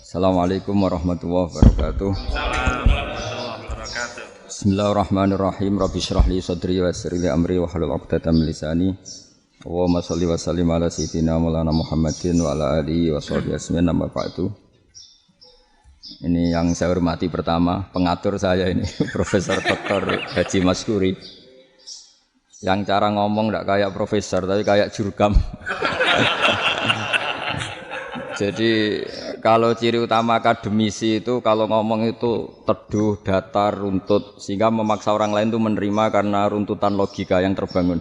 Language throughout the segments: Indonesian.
Assalamualaikum warahmatullahi wabarakatuh. Assalamualaikum warahmatullahi wabarakatuh. Bismillahirrahmanirrahim. Rabbi shrah li sadri wa yassir li amri wahlul 'uqdatam min lisani. Allahumma shalli wa sallim ala sayyidina Maulana Muhammadin wa ala alihi wa sahbihi ajmain. Amma ba'du. Ini yang saya hormati pertama, pengatur saya ini Profesor Dr. Haji Maskuri. Yang cara ngomong enggak kayak profesor tapi kayak jurkam. Jadi kalau ciri utama akademisi itu kalau ngomong itu teduh, datar, runtut sehingga memaksa orang lain itu menerima karena runtutan logika yang terbangun.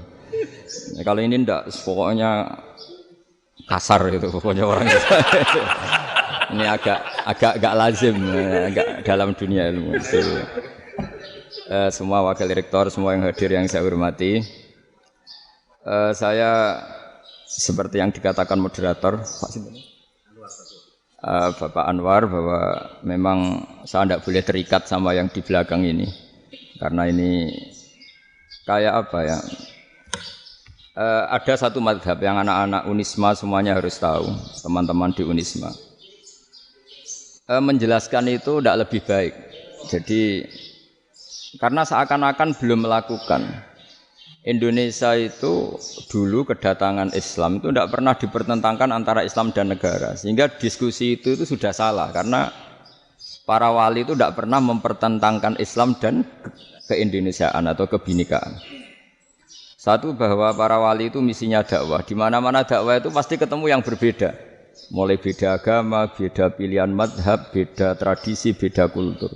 Ya, kalau ini ndak, pokoknya kasar gitu pokoknya orang itu. Ini agak lazim, agak dalam dunia ilmu. Jadi, semua wakil rektor, semua yang hadir yang saya hormati, saya seperti yang dikatakan moderator Pak Bapak Anwar bahwa memang saya tidak boleh terikat sama yang di belakang ini karena ini kayak apa ya, ada satu madhab yang anak-anak Unisma semuanya harus tahu, teman-teman di Unisma menjelaskan itu tidak lebih baik. Jadi karena seakan-akan belum melakukan. Indonesia itu dulu kedatangan Islam itu tidak pernah dipertentangkan antara Islam dan negara, sehingga diskusi itu sudah salah karena para wali itu tidak pernah mempertentangkan Islam dan keindonesiaan atau kebinekaan. Satu, bahwa para wali itu misinya dakwah, di mana-mana dakwah itu pasti ketemu yang berbeda, mulai beda agama, beda pilihan madhab, beda tradisi, beda kultur.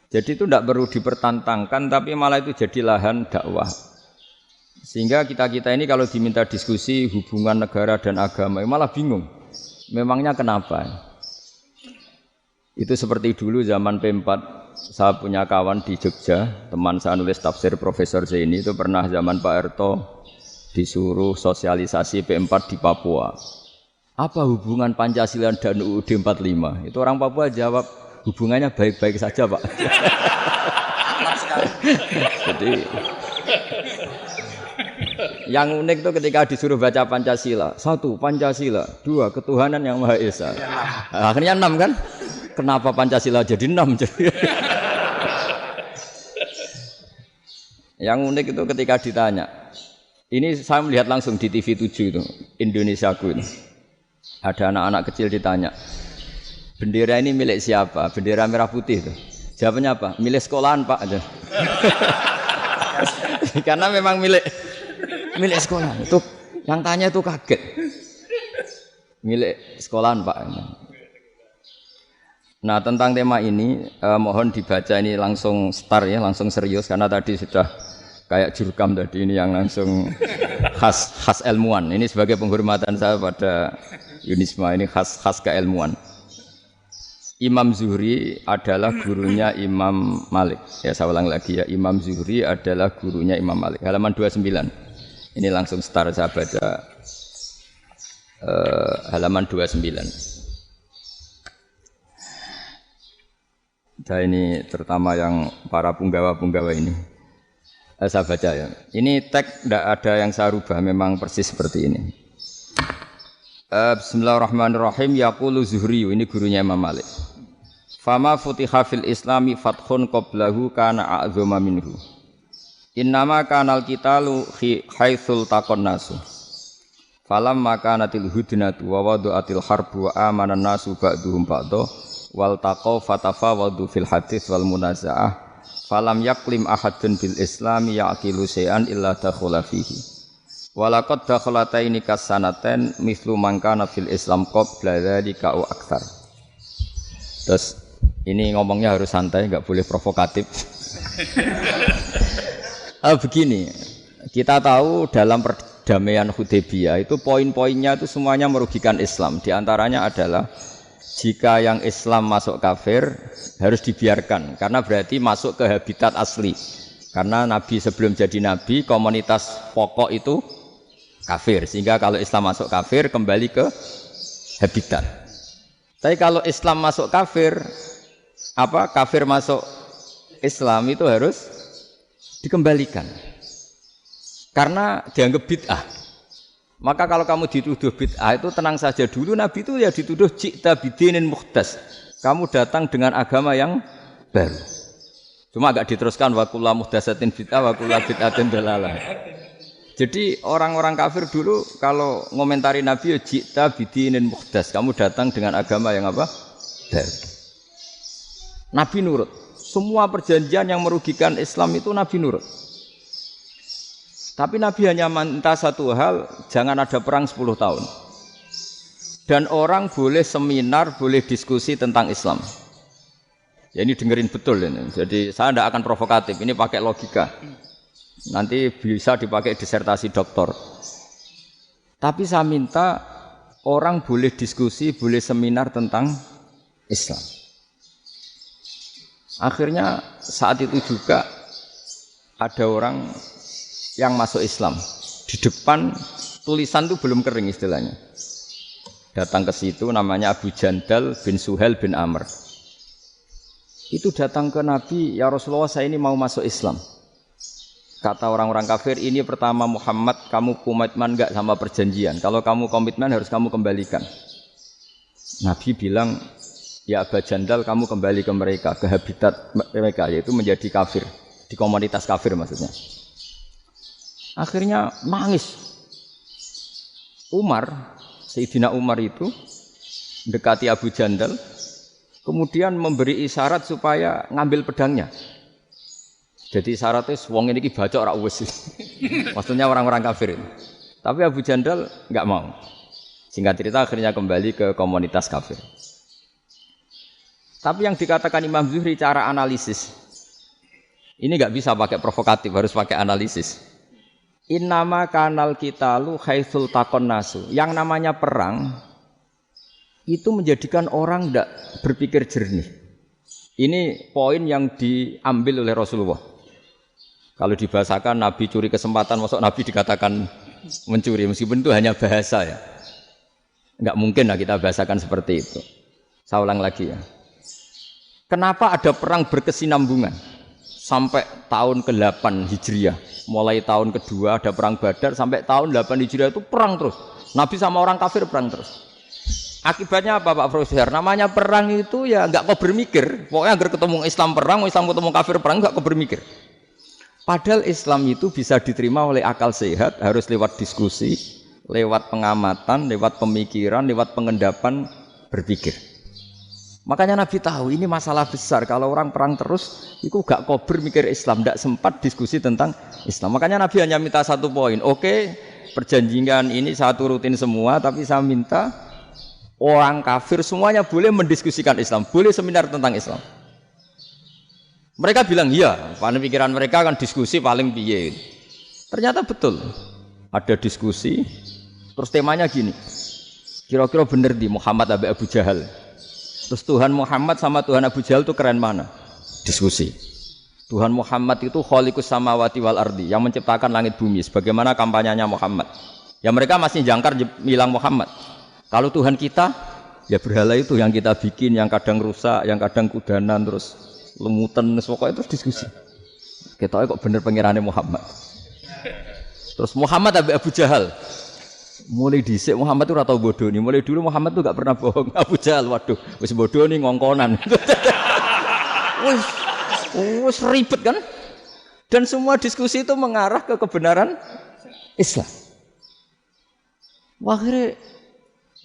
Jadi itu tidak perlu dipertentangkan, tapi malah itu jadi lahan dakwah. Sehingga kita-kita ini kalau diminta diskusi hubungan negara dan agama malah bingung. Memangnya kenapa? Itu seperti dulu zaman P4, saya punya kawan di Jogja, teman saya nulis tafsir Profesor Zaini, itu pernah zaman Pak Erto disuruh sosialisasi P4 di Papua. Apa hubungan Pancasila dan UUD 45? Itu orang Papua jawab, hubungannya baik-baik saja, Pak. Jadi yang unik itu ketika disuruh baca Pancasila, 1 Pancasila, 2 ketuhanan yang Maha Esa. Akhirnya 6 kan? Kenapa Pancasila jadi 6? Yang unik itu ketika ditanya, ini saya melihat langsung di TV 7 itu, Indonesiaku ini. Ada anak-anak kecil ditanya, bendera ini milik siapa? Bendera merah putih itu. Jawabannya apa? Milik sekolahan, Pak. Karena memang milik sekolah. Itu yang tanya itu kaget. Milik sekolahan, Pak. Nah, tentang tema ini mohon dibaca ini langsung start ya, langsung serius karena tadi sudah kayak jurkam tadi, ini yang langsung khas ilmuwan. Ini sebagai penghormatan saya pada Unisma, ini khas keilmuan. Imam Zuhri adalah gurunya Imam Malik. Ya, saya ulang lagi ya, Imam Zuhri adalah gurunya Imam Malik. Halaman 29. Ini langsung start saya baca halaman 29. Nah, ini terutama yang para punggawa-punggawa ini. Saya baca ya. Ini teks tidak ada yang saya rubah, memang persis seperti ini. Bismillahirrahmanirrahim. Yaqulu Zuhri, ini gurunya Imam Malik. Fama futiha fil islami fathun qablahu kana a'zama minhu. Innama kanal qitalu haitsul taqon nasu. Falam makanatil hudnatu wa wadu'atil harbu wa amanan nasu ba'duhum ba'da wal taqaw fatafawadu fil hadits wal munazaah. Falam yaklim ahadun bil islami yaqilu syai'an illa dakhala fihi. Walaqad dakhalataini kasanaten mithlu man kana fil islam qabla dzalika au aktsar. Terus ini ngomongnya harus santai, enggak boleh provokatif. Begini, kita tahu dalam perdamaian Hudaybiyah itu poin-poinnya itu semuanya merugikan Islam. Di antaranya adalah jika yang Islam masuk kafir harus dibiarkan karena berarti masuk ke habitat asli. Karena Nabi sebelum jadi Nabi komunitas pokok itu kafir, sehingga kalau Islam masuk kafir kembali ke habitat. Tapi kalau Islam masuk kafir, kafir masuk Islam itu harus dikembalikan karena dianggap bid'ah. Maka kalau kamu dituduh bid'ah itu tenang saja dulu, Nabi itu ya dituduh ji'ta bidinin muhdas. Kamu datang dengan agama yang baru. Cuma agak diteruskan wa kullu muhdatsatin bid'ah wa kullu bid'atin dalalah. Jadi orang-orang kafir dulu kalau ngomentari Nabi ya ji'ta bidinin muhdas. Kamu datang dengan agama yang apa? Baru. Nabi nurut. Semua perjanjian yang merugikan Islam itu Nabi nurut. Tapi Nabi hanya minta satu hal, jangan ada perang 10 tahun. Dan orang boleh seminar, boleh diskusi tentang Islam. Ya ini dengerin betul ini. Jadi saya tidak akan provokatif, ini pakai logika. Nanti bisa dipakai disertasi doktor. Tapi saya minta orang boleh diskusi, boleh seminar tentang Islam. Akhirnya saat itu juga ada orang yang masuk Islam. Di depan tulisan itu belum kering istilahnya. Datang ke situ namanya Abu Jandal bin Suhail bin Amr. Itu datang ke Nabi, ya Rasulullah saya ini mau masuk Islam. Kata orang-orang kafir, ini pertama Muhammad, kamu komitmen enggak sama perjanjian. Kalau kamu komitmen harus kamu kembalikan. Nabi bilang, ya Abu Jandal kamu kembali ke mereka, ke habitat mereka, yaitu menjadi kafir. Di komunitas kafir maksudnya. Akhirnya nangis. Sayyidina Umar itu mendekati Abu Jandal, kemudian memberi isyarat supaya ngambil pedangnya. Jadi isyaratnya wong ini baca ora wis. Maksudnya orang-orang kafir. Tapi Abu Jandal enggak mau. Singkat cerita akhirnya kembali ke komunitas kafir. Tapi yang dikatakan Imam Zuhri cara analisis. Ini enggak bisa pakai provokatif, harus pakai analisis. Innama kanal qitalu haitsul taqon nasu. Yang namanya perang itu menjadikan orang tidak berpikir jernih. Ini poin yang diambil oleh Rasulullah. Kalau dibahasakan Nabi curi kesempatan, maksud Nabi dikatakan mencuri, meskipun itu hanya bahasa ya. Enggak mungkin lah kita bahasakan seperti itu. Saya ulang lagi ya. Kenapa ada perang berkesinambungan sampai tahun ke-8 Hijriah? Mulai tahun kedua ada perang Badar sampai tahun 8 Hijriah itu perang terus. Nabi sama orang kafir perang terus. Akibatnya apa Pak Profesor? Namanya perang itu ya enggak kau bermikir. Pokoknya agar ketemu Islam perang, Islam ketemu kafir perang enggak kau bermikir. Padahal Islam itu bisa diterima oleh akal sehat, harus lewat diskusi, lewat pengamatan, lewat pemikiran, lewat pengendapan berpikir. Makanya Nabi tahu ini masalah besar. Kalau orang perang terus, itu gak kober mikir Islam, tidak sempat diskusi tentang Islam. Makanya Nabi hanya minta satu poin. Oke, perjanjian ini saya turutin semua, tapi saya minta orang kafir semuanya boleh mendiskusikan Islam, boleh seminar tentang Islam. Mereka bilang iya, pada pikiran mereka kan diskusi paling piye. Ternyata betul. Ada diskusi, terus temanya gini. Kira-kira bener di Muhammad Abu Jahal. Terus Tuhan Muhammad sama Tuhan Abu Jahal itu keren mana? Diskusi. Tuhan Muhammad itu khaliqus samawati wal ardi, yang menciptakan langit bumi. Sebagaimana kampanyenya Muhammad. Ya mereka masih jangkar bilang Muhammad. Kalau Tuhan kita, ya berhala itu yang kita bikin, yang kadang rusak, yang kadang kudanan, terus lemutan, pokoknya terus diskusi. Kita kok bener pengirannya Muhammad. Terus Muhammad Abu Jahal. Mulai dhisik Muhammad itu ora tau bodoh nih. Mulai dulu Muhammad tuh gak pernah bohong. Abu Jahal waduh, wis bodoh nih ngongkonan. Wis ribet kan? Dan semua diskusi itu mengarah ke kebenaran Islam. Wah, akhirnya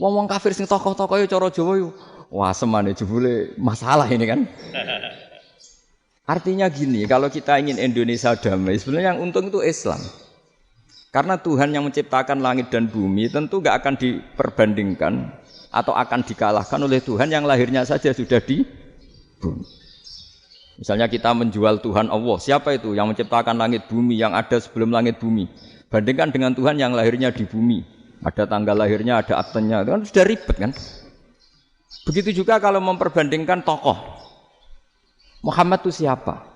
wong kafir sing tokoh-tokoh yo cara Jawa yo wah semane jebule masalah ini kan. Artinya gini, kalau kita ingin Indonesia damai, sebenarnya yang untung itu Islam. Karena Tuhan yang menciptakan langit dan bumi tentu gak akan diperbandingkan atau akan dikalahkan oleh Tuhan yang lahirnya saja sudah di bumi. Misalnya kita menjual Tuhan Allah, siapa itu yang menciptakan langit bumi, yang ada sebelum langit bumi? Bandingkan dengan Tuhan yang lahirnya di bumi, ada tanggal lahirnya, ada aktenya, itu kan sudah ribet kan? Begitu juga kalau memperbandingkan tokoh. Muhammad itu siapa?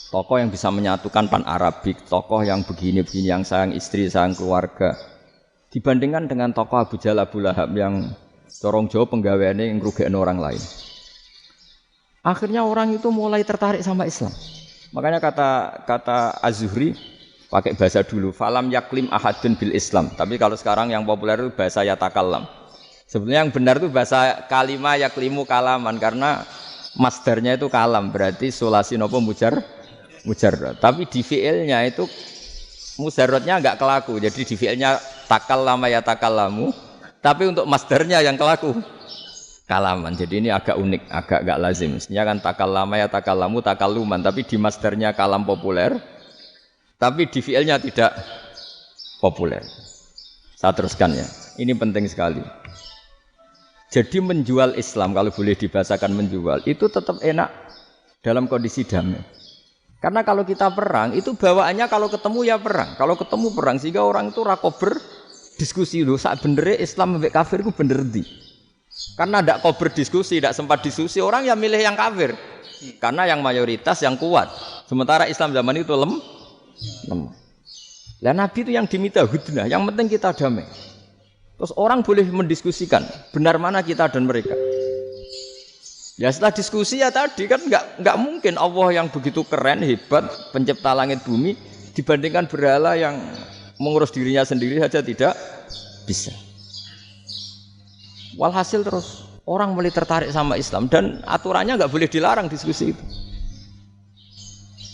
Tokoh yang bisa menyatukan pan-Arabik, tokoh yang begini-begini, yang sayang istri, sayang keluarga. Dibandingkan dengan tokoh Abu Jahal, Abu Lahab yang corong jauh penggaweannya yang ngerugikan orang lain. Akhirnya orang itu mulai tertarik sama Islam. Makanya kata Az-Zuhri, Pakai bahasa dulu. Falam yaklim ahadun bil Islam. Tapi kalau sekarang yang populer itu bahasa yatakallam. Sebenarnya yang benar itu bahasa kalimah yaklimu kalaman karena masdarnya itu kalam, berarti sulasi nopo mujarrad. Tapi di fi'ilnya itu mujarradnya enggak kelaku. Jadi di fi'ilnya takallama yatakallamu, tapi untuk masdarnya yang kelaku kalaman. Jadi ini agak unik, agak enggak lazim. Mestinya kan takallama yatakallamu takalluman, tapi di masdarnya kalam populer. Tapi di fi'ilnya tidak populer. Saya teruskan ya. Ini penting sekali. Jadi menjual Islam, kalau boleh dibahasakan menjual, itu tetap enak dalam kondisi damai. Karena kalau kita perang, itu bawaannya kalau ketemu ya perang. Kalau ketemu perang, sehingga orang itu rakober diskusi loh. Saat benernya Islam sampai kafir itu bener di. Karena tidak kober diskusi, tidak sempat diskusi, orang yang milih yang kafir. Karena yang mayoritas yang kuat. Sementara Islam zaman itu lemah. Lah Nabi itu yang diminta hudnah, yang penting kita damai. Terus orang boleh mendiskusikan benar mana kita dan mereka. Ya setelah diskusi ya tadi kan nggak mungkin Allah yang begitu keren hebat pencipta langit bumi dibandingkan berhala yang mengurus dirinya sendiri saja tidak bisa. Walhasil terus orang mulai tertarik sama Islam dan aturannya nggak boleh dilarang diskusi itu.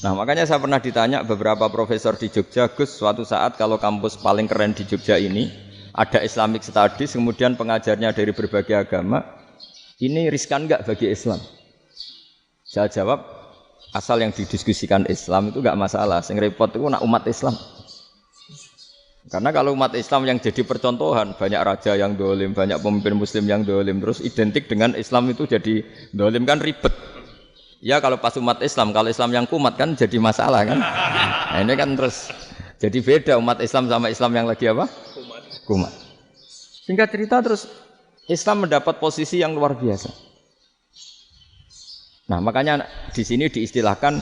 Nah makanya saya pernah ditanya beberapa profesor di Jogja, Gus suatu saat kalau kampus paling keren di Jogja ini ada Islamic Studies, kemudian pengajarnya dari berbagai agama, ini riskan enggak bagi Islam? Saya jawab, asal yang didiskusikan Islam itu enggak masalah, yang repot itu nak umat Islam. Karena kalau umat Islam yang jadi percontohan, banyak raja yang dolim, banyak pemimpin muslim yang dolim, terus identik dengan Islam itu jadi dolim kan ribet. Ya kalau pas umat Islam, kalau Islam yang kumat kan jadi masalah kan. Nah ini kan terus jadi beda umat Islam sama Islam yang lagi apa? Kumat. Singkat cerita terus Islam mendapat posisi yang luar biasa. Nah makanya di sini diistilahkan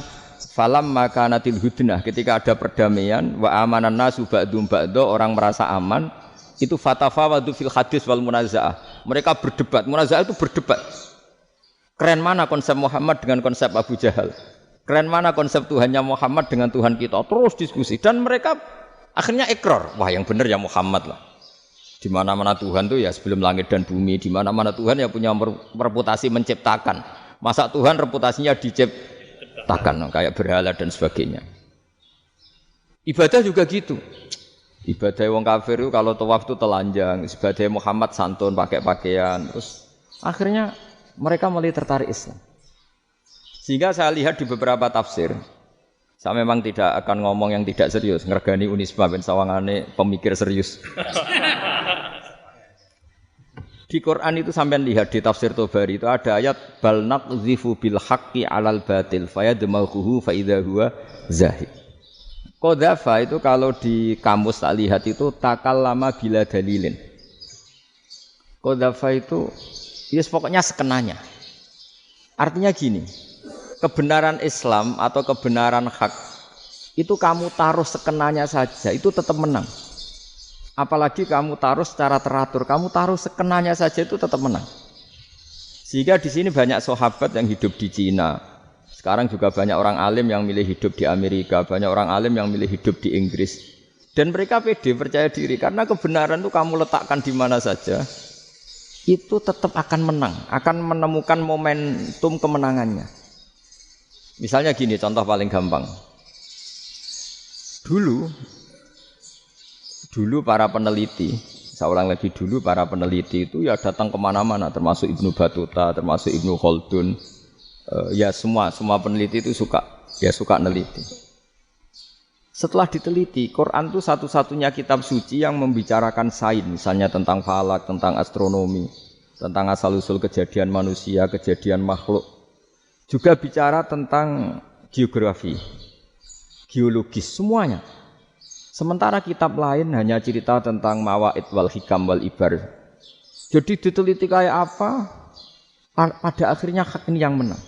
falam makanatil hudnah, ketika ada perdamaian wa amanan nasu ba'dum ba'do, orang merasa aman, itu fatafawadu fil hadis wal munazaah. Mereka berdebat, munazaah itu berdebat. Keren mana konsep Muhammad dengan konsep Abu Jahal? Keren mana konsep Tuhannya Muhammad dengan Tuhan kita? Terus diskusi dan mereka akhirnya ikrar, wah yang benar ya Muhammad lah. Di mana-mana Tuhan tuh ya sebelum langit dan bumi, di mana-mana Tuhan ya punya reputasi menciptakan. Masa Tuhan reputasinya diciptakan kayak berhala dan sebagainya. Ibadah juga gitu. Ibadah wong kafir itu kalau tawaf itu telanjang, ibadah Muhammad santun pakai pakaian. Terus akhirnya mereka mulai tertarik Islam. Sehingga saya lihat di beberapa tafsir, saya memang tidak akan ngomong yang tidak serius, ngergani Unisba ben sawangane pemikir serius. Di Quran itu sampean lihat di tafsir Tobari itu ada ayat bal naqdhifu bil haqqi 'alal batil fayadmaghuhu fa idza huwa zahid. Qadhafa itu kalau di kamus tak lihat itu takallama bila dalilin. Qadhafa itu ya pokoknya sekenanya. Artinya gini, kebenaran Islam atau kebenaran hak itu kamu taruh sekenanya saja itu tetap menang. Apalagi kamu taruh secara teratur, kamu taruh sekenanya saja itu tetap menang. Sehingga di sini banyak sahabat yang hidup di Cina. Sekarang juga banyak orang alim yang milih hidup di Amerika, banyak orang alim yang milih hidup di Inggris. Dan mereka pede percaya diri karena kebenaran itu kamu letakkan di mana saja, itu tetap akan menang, akan menemukan momentum kemenangannya. Misalnya gini, contoh paling gampang. Dulu para peneliti, saya ulang lagi dulu para peneliti itu ya datang kemana-mana, termasuk Ibnu Battuta, termasuk Ibnu Khaldun, ya semua peneliti itu suka neliti. Setelah diteliti, Quran itu satu-satunya kitab suci yang membicarakan sains, misalnya tentang falak, tentang astronomi, tentang asal-usul kejadian manusia, kejadian makhluk. Juga bicara tentang geografi, geologis, semuanya. Sementara kitab lain hanya cerita tentang mawaid wal hikam wal ibar. Jadi diteliti kayak apa, pada akhirnya hak ini yang menang.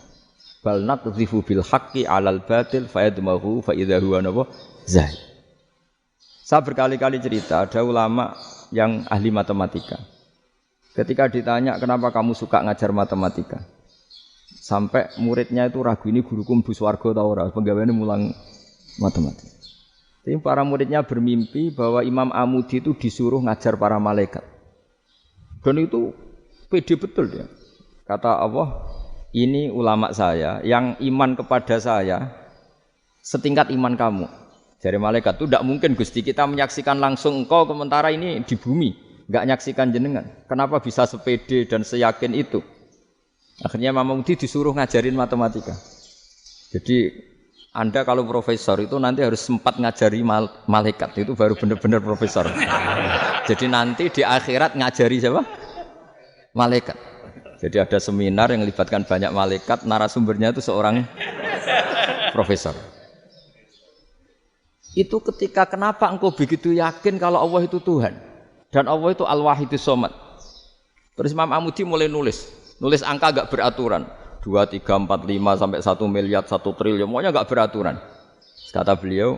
Bal naqdhifu bil haqqi 'alal batil fayadmaghu fa idza huwa zahid. Saya berkali-kali cerita ada ulama yang ahli matematika. Ketika ditanya kenapa kamu suka ngajar matematika, sampai muridnya itu ragu ini guruku mlebu swarga ta ora, penggaweane mulang matematika. Tapi para muridnya bermimpi bahwa Imam Amudi itu disuruh ngajar para malaikat. Dan itu pede betul dia. Kata Allah, ini ulama saya yang iman kepada saya setingkat iman kamu. Dari malaikat itu tidak mungkin Gusti kita menyaksikan langsung engkau sementara ini di bumi, enggak menyaksikan jenengan. Kenapa bisa sepede dan seyakin itu? Akhirnya Imam Amudi disuruh ngajarin matematika. Jadi Anda kalau profesor itu nanti harus sempat ngajari malaikat, itu baru benar-benar profesor. Jadi nanti di akhirat ngajari siapa? Malaikat. Jadi ada seminar yang melibatkan banyak malaikat, narasumbernya itu seorang profesor. Itu ketika kenapa engkau begitu yakin kalau Allah itu Tuhan dan Allah itu Al-Wahidus Shomad. Terus Imam Amudi mulai nulis angka agak beraturan. 2, 3, 4, 5 sampai 1 miliar, 1 triliun, semuanya enggak beraturan. Kata beliau,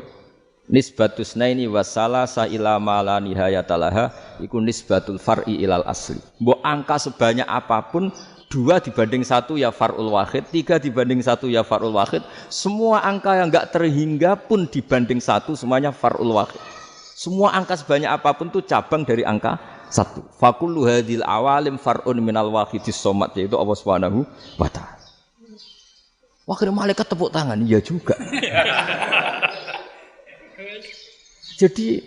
nisbatus naini wasalasa ila ma la nihayatalaha iku nisbatul far'i ilal asli. Mbok angka sebanyak apapun 2 dibanding 1 ya far'ul wahid, 3 dibanding 1 ya far'ul wahid. Semua angka yang enggak terhingga pun dibanding 1 semuanya far'ul wahid. Semua angka sebanyak apapun itu cabang dari angka 1. Fakullu hadil awalim far'un minal wahidis somad, yaitu Allah Subhanahu wa ta'ala. Akhirnya malaikat tepuk tangan, iya juga. Jadi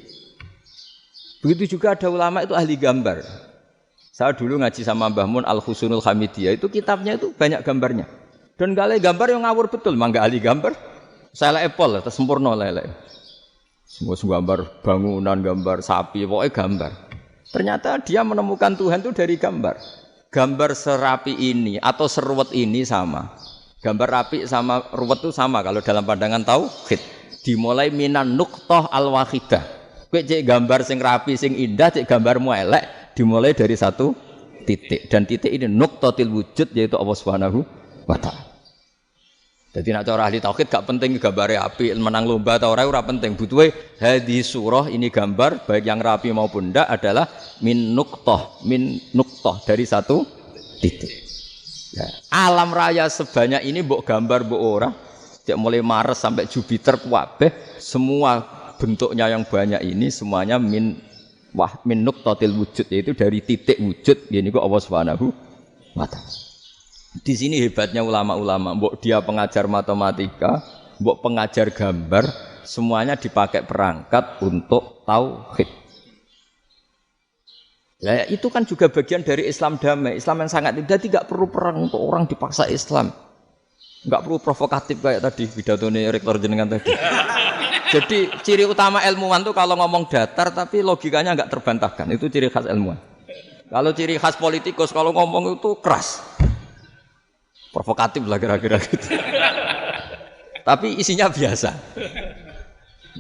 begitu juga ada ulama itu ahli gambar. Saya dulu ngaji sama Mbah Mun Al-Husunul Hamidiyah, itu kitabnya itu banyak gambarnya. Dan gale gambar yang ngawur betul, mangga ahli gambar. Saya epol, sempurna lele. Semua gambar bangunan, gambar sapi, pokoknya gambar. Ternyata dia menemukan Tuhan itu dari gambar. Gambar serapi ini atau seruwet ini sama. Gambar rapi sama ruwet itu sama kalau dalam pandangan tauhid. Dimulai minan nuqtah al-wahidah. Kowe cek gambar sing rapi sing indah, cek gambarmu elek, dimulai dari satu titik. Dan titik ini nuqtatil wujud, yaitu Allah Subhanahu wa ta'ala. Jadi nak cara ahli tauhid gak penting gambare api, menang lomba atau ora penting. Butuhe hadis surah ini gambar baik yang rapi maupun ndak adalah min nuqtah dari satu titik. Ya. Alam raya sebanyak ini mbok gambar mbok ora, sejak mulai Mars sampai Jupiter kabeh semua bentuknya yang banyak ini semuanya min nuqtatil wujud, yaitu dari titik wujud, ini kok Allah Subhanahu wa ta'ala. Di sini hebatnya ulama-ulama, mbok dia pengajar matematika, mbok pengajar gambar, semuanya dipakai perangkat untuk tauhid. Ya, itu kan juga bagian dari Islam damai, Islam yang sangat tidak perlu perang untuk orang dipaksa Islam. Enggak perlu provokatif kayak tadi pidatone rektor jenengan tadi. Jadi ciri utama ilmuwan tuh kalau ngomong datar tapi logikanya enggak terbantahkan, itu ciri khas ilmuwan. Kalau ciri khas politikus kalau ngomong itu keras. Provokatif lah kira-kira gitu. Tapi isinya biasa.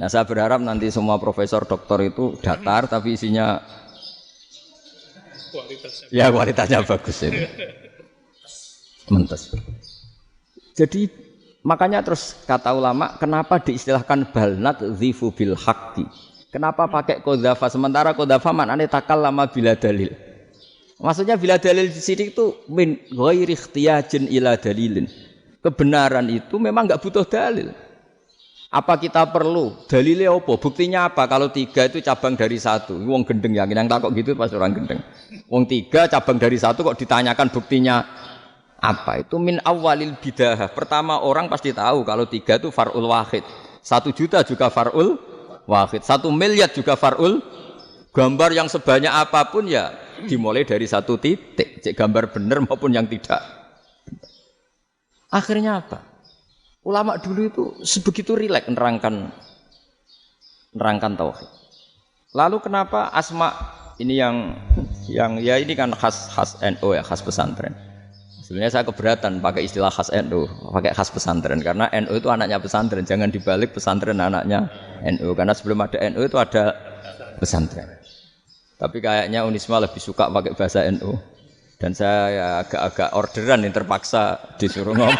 Nah, saya berharap nanti semua profesor doktor itu datar tapi isinya kualitasnya bagus itu. Mentes. Jadi makanya terus kata ulama, kenapa diistilahkan balnat dzifu bil haqqi? Kenapa pakai qadzafa sementara qadzafa maknane takallama bila dalil? Maksudnya bila dalil di sini itu min ghairi ikhtiyajin ila dalilin. Kebenaran itu memang enggak butuh dalil. Apa kita perlu dalilnya apa? Buktinya apa? Kalau 3 itu cabang dari 1. Wong gendeng yang takok gitu pas orang gendeng. Wong 3 cabang dari 1 kok ditanyakan buktinya apa? Itu min awalil bidah. Pertama orang pasti tahu kalau 3 itu far'ul wahid. 1 juta juga far'ul wahid. 1 miliar juga far'ul. Gambar yang sebanyak apapun ya dimulai dari 1 titik, cek gambar benar maupun yang tidak. Akhirnya apa? Ulama dulu itu sebegitu rileks nerangkan tauhid. Lalu kenapa asma ini yang ya ini kan khas NU ya, khas pesantren. Sebenarnya saya keberatan pakai istilah khas NU, pakai khas pesantren karena NU itu anaknya pesantren, jangan dibalik pesantren anaknya NU karena sebelum ada NU itu ada pesantren. Tapi kayaknya Unisma lebih suka pakai bahasa NU. Dan saya ya agak-agak orderan yang terpaksa disuruh ngomong.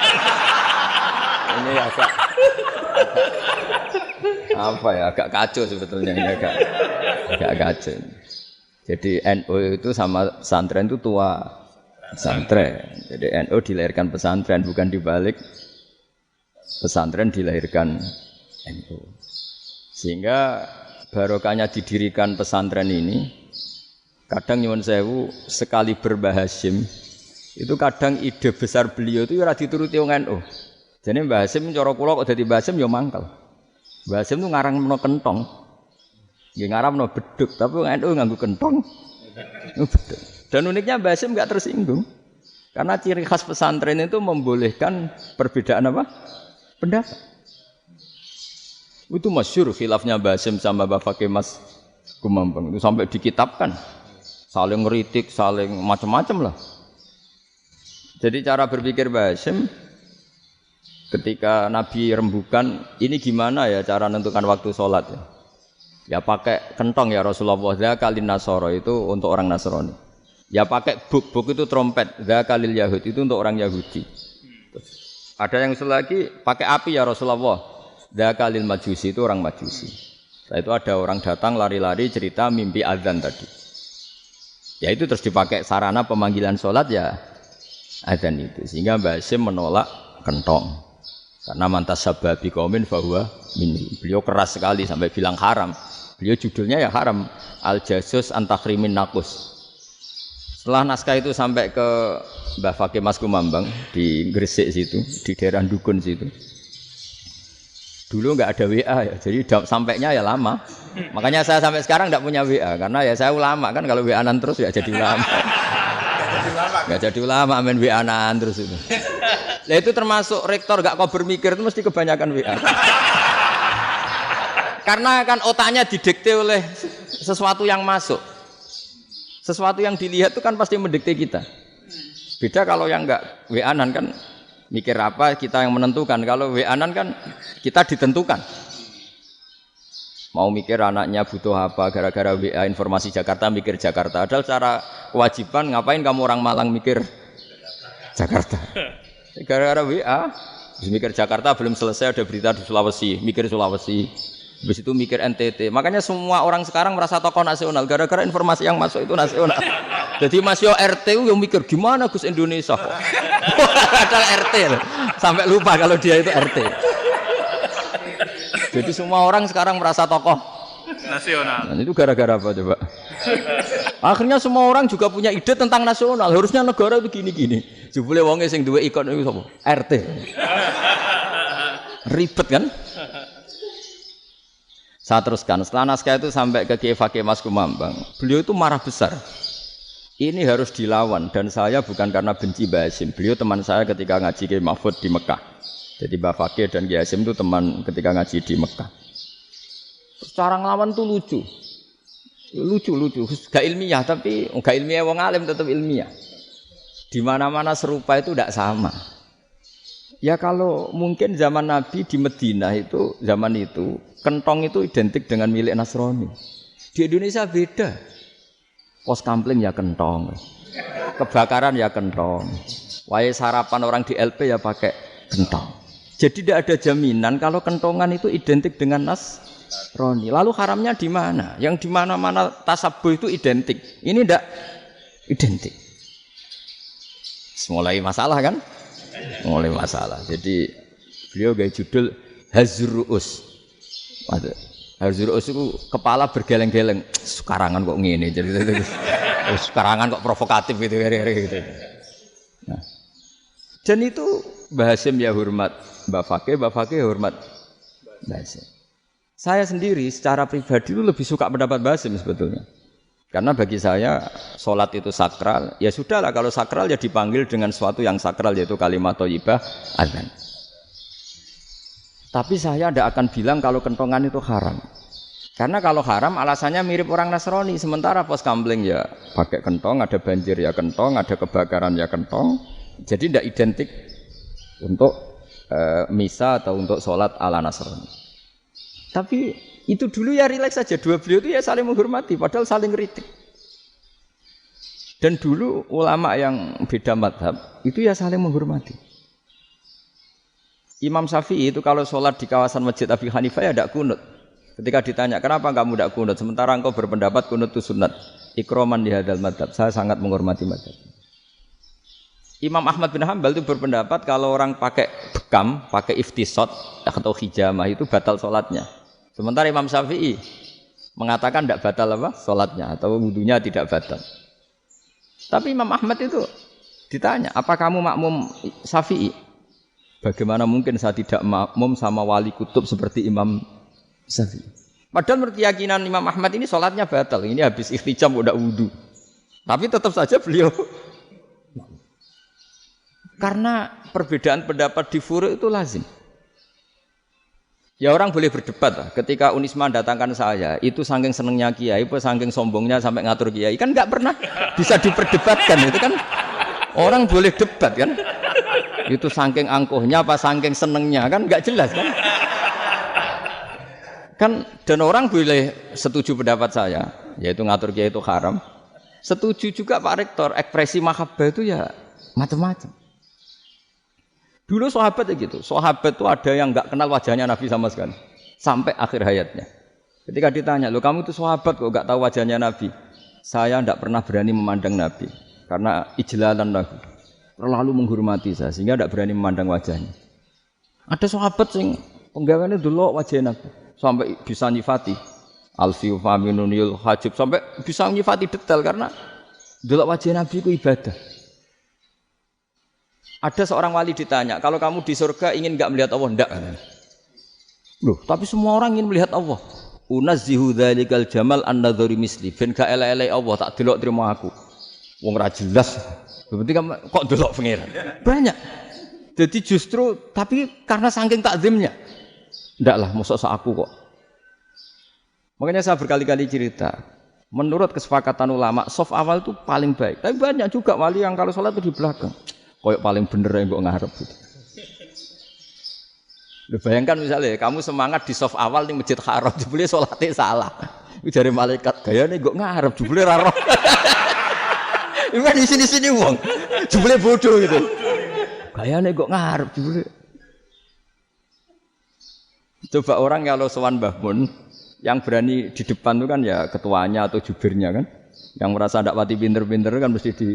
Ini agak kacau sebetulnya ini agak kacau. Jadi NU itu sama pesantren itu tua pesantren. Jadi NU dilahirkan pesantren bukan dibalik pesantren dilahirkan NU. Sehingga barokahnya didirikan pesantren ini, kadang nyuwun sewu sekali Mbah Hasyim itu kadang ide besar beliau itu ora dituruti wong NU. Jadi Mbah Hasyim cara kula kok dadi Mbah Hasyim ya mangkel. Mbah Hasyim itu ngarangno kentong. Nggih ngaramno beduk, tapi wong NU nganggo kentong. Beduk. Dan uniknya Mbah Hasyim enggak tersinggung. Karena ciri khas pesantren itu membolehkan perbedaan apa? Pendapat. Itu masyhur khilafnya Mbah Hasyim sama Mbah Fakih Mas Kumambang itu sampai dikitabkan. Saling ngeritik, saling macam-macam lah. Jadi cara berpikir Mbah Hasyim ketika Nabi rembukan, ini gimana ya cara menentukan waktu sholat ya? Ya pakai kentong ya Rasulullah, dzakalin nasara itu untuk orang Nasrani. Ya pakai buk itu trompet, dzakalil Yahud itu untuk orang Yahudi. Terus, ada yang usul lagi pakai api ya Rasulullah, dzakalil Majusi itu orang Majusi. Setelah itu ada orang datang lari-lari cerita mimpi azan tadi. Ya itu terus dipakai sarana pemanggilan sholat ya azan itu. Sehingga Mbah Hasyim menolak kentong. Karena mantas sababi qaumin fahuwa minni. Beliau keras sekali sampai bilang haram. Beliau judulnya ya haram. Al-Jasus Antakhrimin Nakus. Setelah naskah itu sampai ke Mbah Fakih Mas Kumambang di Gresik situ, di daerah Dukun situ. Dulu enggak ada WA ya, jadi sampainya ya lama. Makanya saya sampai sekarang enggak punya WA karena ya saya ulama kan, kalau WA-an terus ya jadi ulama. Enggak jadi ulama main WA-an terus itu. Lah itu termasuk rektor gak kau bermikir itu mesti kebanyakan WA. Karena kan otaknya didikte oleh sesuatu yang masuk. Sesuatu yang dilihat itu kan pasti mendikte kita. Beda kalau yang enggak WA-an kan mikir apa kita yang menentukan. Kalau WA-an kan kita ditentukan. Mau mikir anaknya butuh apa gara-gara WA informasi Jakarta mikir Jakarta. Padahal secara kewajiban ngapain kamu orang Malang mikir Jakarta. Gara-gara WA, mikir Jakarta belum selesai ada berita di Sulawesi, mikir Sulawesi. Habis itu mikir NTT. Makanya semua orang sekarang merasa tokoh nasional gara-gara informasi yang masuk itu nasional. Jadi Mas Yo RT yang mikir gimana Gus Indonesia kok. Ada RT loh. Sampai lupa kalau dia itu RT. Jadi semua orang sekarang merasa tokoh nasional. Dan itu gara-gara apa coba? Akhirnya semua orang juga punya ide tentang nasional. Harusnya negara itu gini-gini. Jebule wonge sing duwe ikon itu sapa? RT. Ribet kan? Saya teruskan. Setelah naskah itu sampai ke Kiai Fakih Mas Kumambang. Beliau itu marah besar. Ini harus dilawan dan saya bukan karena benci Mbah Hasyim. Beliau teman saya ketika ngaji Kiai Mahfud di Mekah. Jadi Mbah Fakih dan Kiai Hasyim itu teman ketika ngaji di Mekah. Cara ngelawan tuh lucu. Lucu. Gak ilmiah tapi gak ilmiah wong alim tetap ilmiah. Di mana-mana serupa itu tidak sama. Ya kalau mungkin zaman Nabi di Madinah itu zaman itu kentong itu identik dengan milik Nasrani. Di Indonesia beda. Pos kampling ya kentong. Kebakaran ya kentong. Wae sarapan orang di LP ya pakai kentong. Jadi tidak ada jaminan kalau kentongan itu identik dengan Nasrani. Lalu haramnya di mana? Yang di mana-mana tasabuh itu identik. Ini tidak identik. Mulai masalah kan? Mulai masalah. Jadi beliau gaya judul Hazruus. Hazruus itu kepala bergeleng-geleng. Sekarangan kok ngene. Jadi sekarangan kok provokatif gitu. Nah. Dan itu Mbah Hasyim ya hormat Mbah Fakih hormat Mbah Hasyim. Saya sendiri secara pribadi itu lebih suka pendapat Mbah Hasyim sebetulnya. Karena bagi saya sholat itu sakral, ya sudahlah kalau sakral ya dipanggil dengan sesuatu yang sakral yaitu kalimat thayyibah azan. Tapi saya tidak akan bilang kalau kentongan itu haram. Karena kalau haram alasannya mirip orang Nasrani, sementara pos kampling ya pakai kentong, ada banjir ya kentong, ada kebakaran ya kentong. Jadi tidak identik untuk misa atau untuk sholat ala Nasrani. Tapi itu dulu ya rileks saja, dua beliau itu ya saling menghormati, padahal saling kritik. Dan dulu ulama yang beda madhab itu ya saling menghormati. Imam Syafi'i itu kalau sholat di kawasan Masjid Abi Hanifah ya tidak kunut. Ketika ditanya kenapa kamu tidak kunut, sementara engkau berpendapat kunut itu sunat. Ikroman di hadal madhab, saya sangat menghormati madhab. Imam Ahmad bin Hanbal itu berpendapat kalau orang pakai bekam, pakai iftisot atau hijamah itu batal sholatnya. Sementara Imam Syafi'i mengatakan tidak batal apa sholatnya atau wudunya tidak batal. Tapi Imam Ahmad itu ditanya, apa kamu makmum Syafi'i? Bagaimana mungkin saya tidak makmum sama wali kutub seperti Imam Syafi'i? Padahal menurut keyakinan Imam Ahmad ini sholatnya batal. Ini habis ikhtijam udah wudu. Tapi tetap saja beliau. Karena perbedaan pendapat di furu' itu lazim. Ya orang boleh berdebat lah. Ketika Unisma datangkan saya, itu saking senengnya kiai, saking sombongnya sampai ngatur kiai, kan nggak pernah bisa diperdebatkan. Itu kan orang boleh debat kan? Itu saking angkuhnya apa saking senengnya kan nggak jelas kan? Kan dan orang boleh setuju pendapat saya, yaitu ngatur kiai itu haram. Setuju juga Pak Rektor, ekspresi mahabbah itu ya macam-macam. Dulu sahabat gitu, sahabat itu ada yang nggak kenal wajahnya Nabi sama sekali sampai akhir hayatnya. Ketika ditanya, lo kamu itu sahabat kok nggak tahu wajahnya Nabi? Saya tidak pernah berani memandang Nabi karena ijlalan Nabi, terlalu menghormati saya sehingga tidak berani memandang wajahnya. Ada sahabat yang penggawaannya dulu wajah Nabi sampai bisa nyifati alfiu faminunil hajib sampai bisa nyifati detail karena dulu wajah Nabi itu ibadah. Ada seorang wali ditanya, kalau kamu di surga ingin enggak melihat Allah? Enggak. Loh, tapi semua orang ingin melihat Allah. Unazzihu dzalikal jamal an-nadhari misli. Ben gak elek-elek Allah tak delok terima aku. Wong ra jelas. Berarti kok delok pangeran. Banyak. Jadi justru tapi karena saking takzimnya. Enggak lah, mosok sak aku kok. Makanya saya berkali-kali cerita. Menurut kesepakatan ulama, soft awal itu paling baik. Tapi banyak juga wali yang kalau sholat itu di belakang. Koyok paling bener yang kok ngarep gitu. Lu bayangkan misalnya kamu semangat di soft awal di masjid haram, jebule sholatnya salah. Itu dari malaikat gayane kok ngarep, jebule ra roh. Iku di sini-sini wong. Jebule bodoh gitu. Gayane kok ngarep jebule. Coba orang kalau sowan Mbah Mun yang berani di depan itu kan ya ketuanya atau jubirnya kan. Yang merasa ndak pati pinter-pinter kan mesti di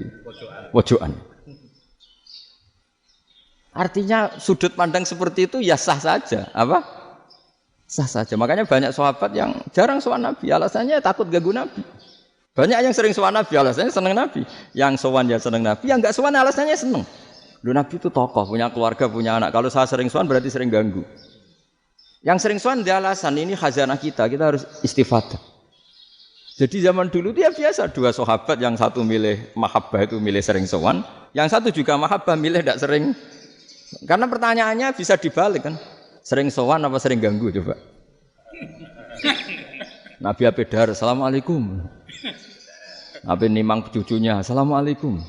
pojokan. Artinya sudut pandang seperti itu ya sah saja, apa? Sah saja. Makanya banyak sahabat yang jarang sowan Nabi, alasannya takut ganggu Nabi. Banyak yang sering sowan Nabi, alasannya seneng Nabi. Yang sowan ya seneng Nabi, yang enggak sowan alasannya seneng. Lu Nabi itu tokoh, punya keluarga, punya anak. Kalau saya sering sowan berarti sering ganggu. Yang sering sowan dia alasan ini khazanah kita harus istifadah. Jadi zaman dulu dia biasa dua sahabat, yang satu milih mahabbah itu milih sering sowan, yang satu juga mahabbah milih tidak sering. Karena pertanyaannya bisa dibalik kan, sering sowan apa sering ganggu coba. Nabi Abedar, assalamualaikum. Nabi nimang cucunya, assalamualaikum.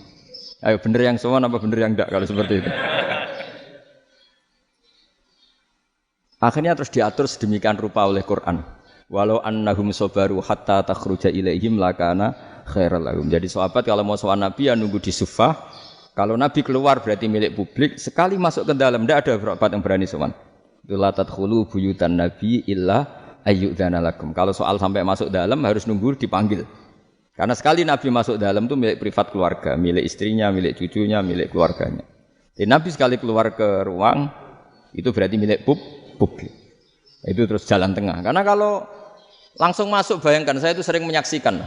Ayo bener yang sowan apa bener yang enggak kalau seperti itu. Akhirnya terus diatur sedemikian rupa oleh Quran. Walau annahum sabaru hatta takhruja ilaihim lakana khairal lahum. Jadi sahabat kalau mau sowan Nabi ya nunggu di sufah. Kalau Nabi keluar berarti milik publik. Sekali masuk ke dalam tidak ada berapa yang berani sowan. La tadkhulu buyutan Nabi illa ayyudzana lakum. Kalau soal sampai masuk dalam harus nunggu dipanggil. Karena sekali Nabi masuk dalam itu milik privat keluarga, milik istrinya, milik cucunya, milik keluarganya. Jadi Nabi sekali keluar ke ruang itu berarti milik publik. Itu terus jalan tengah. Karena kalau langsung masuk bayangkan saya itu sering menyaksikan.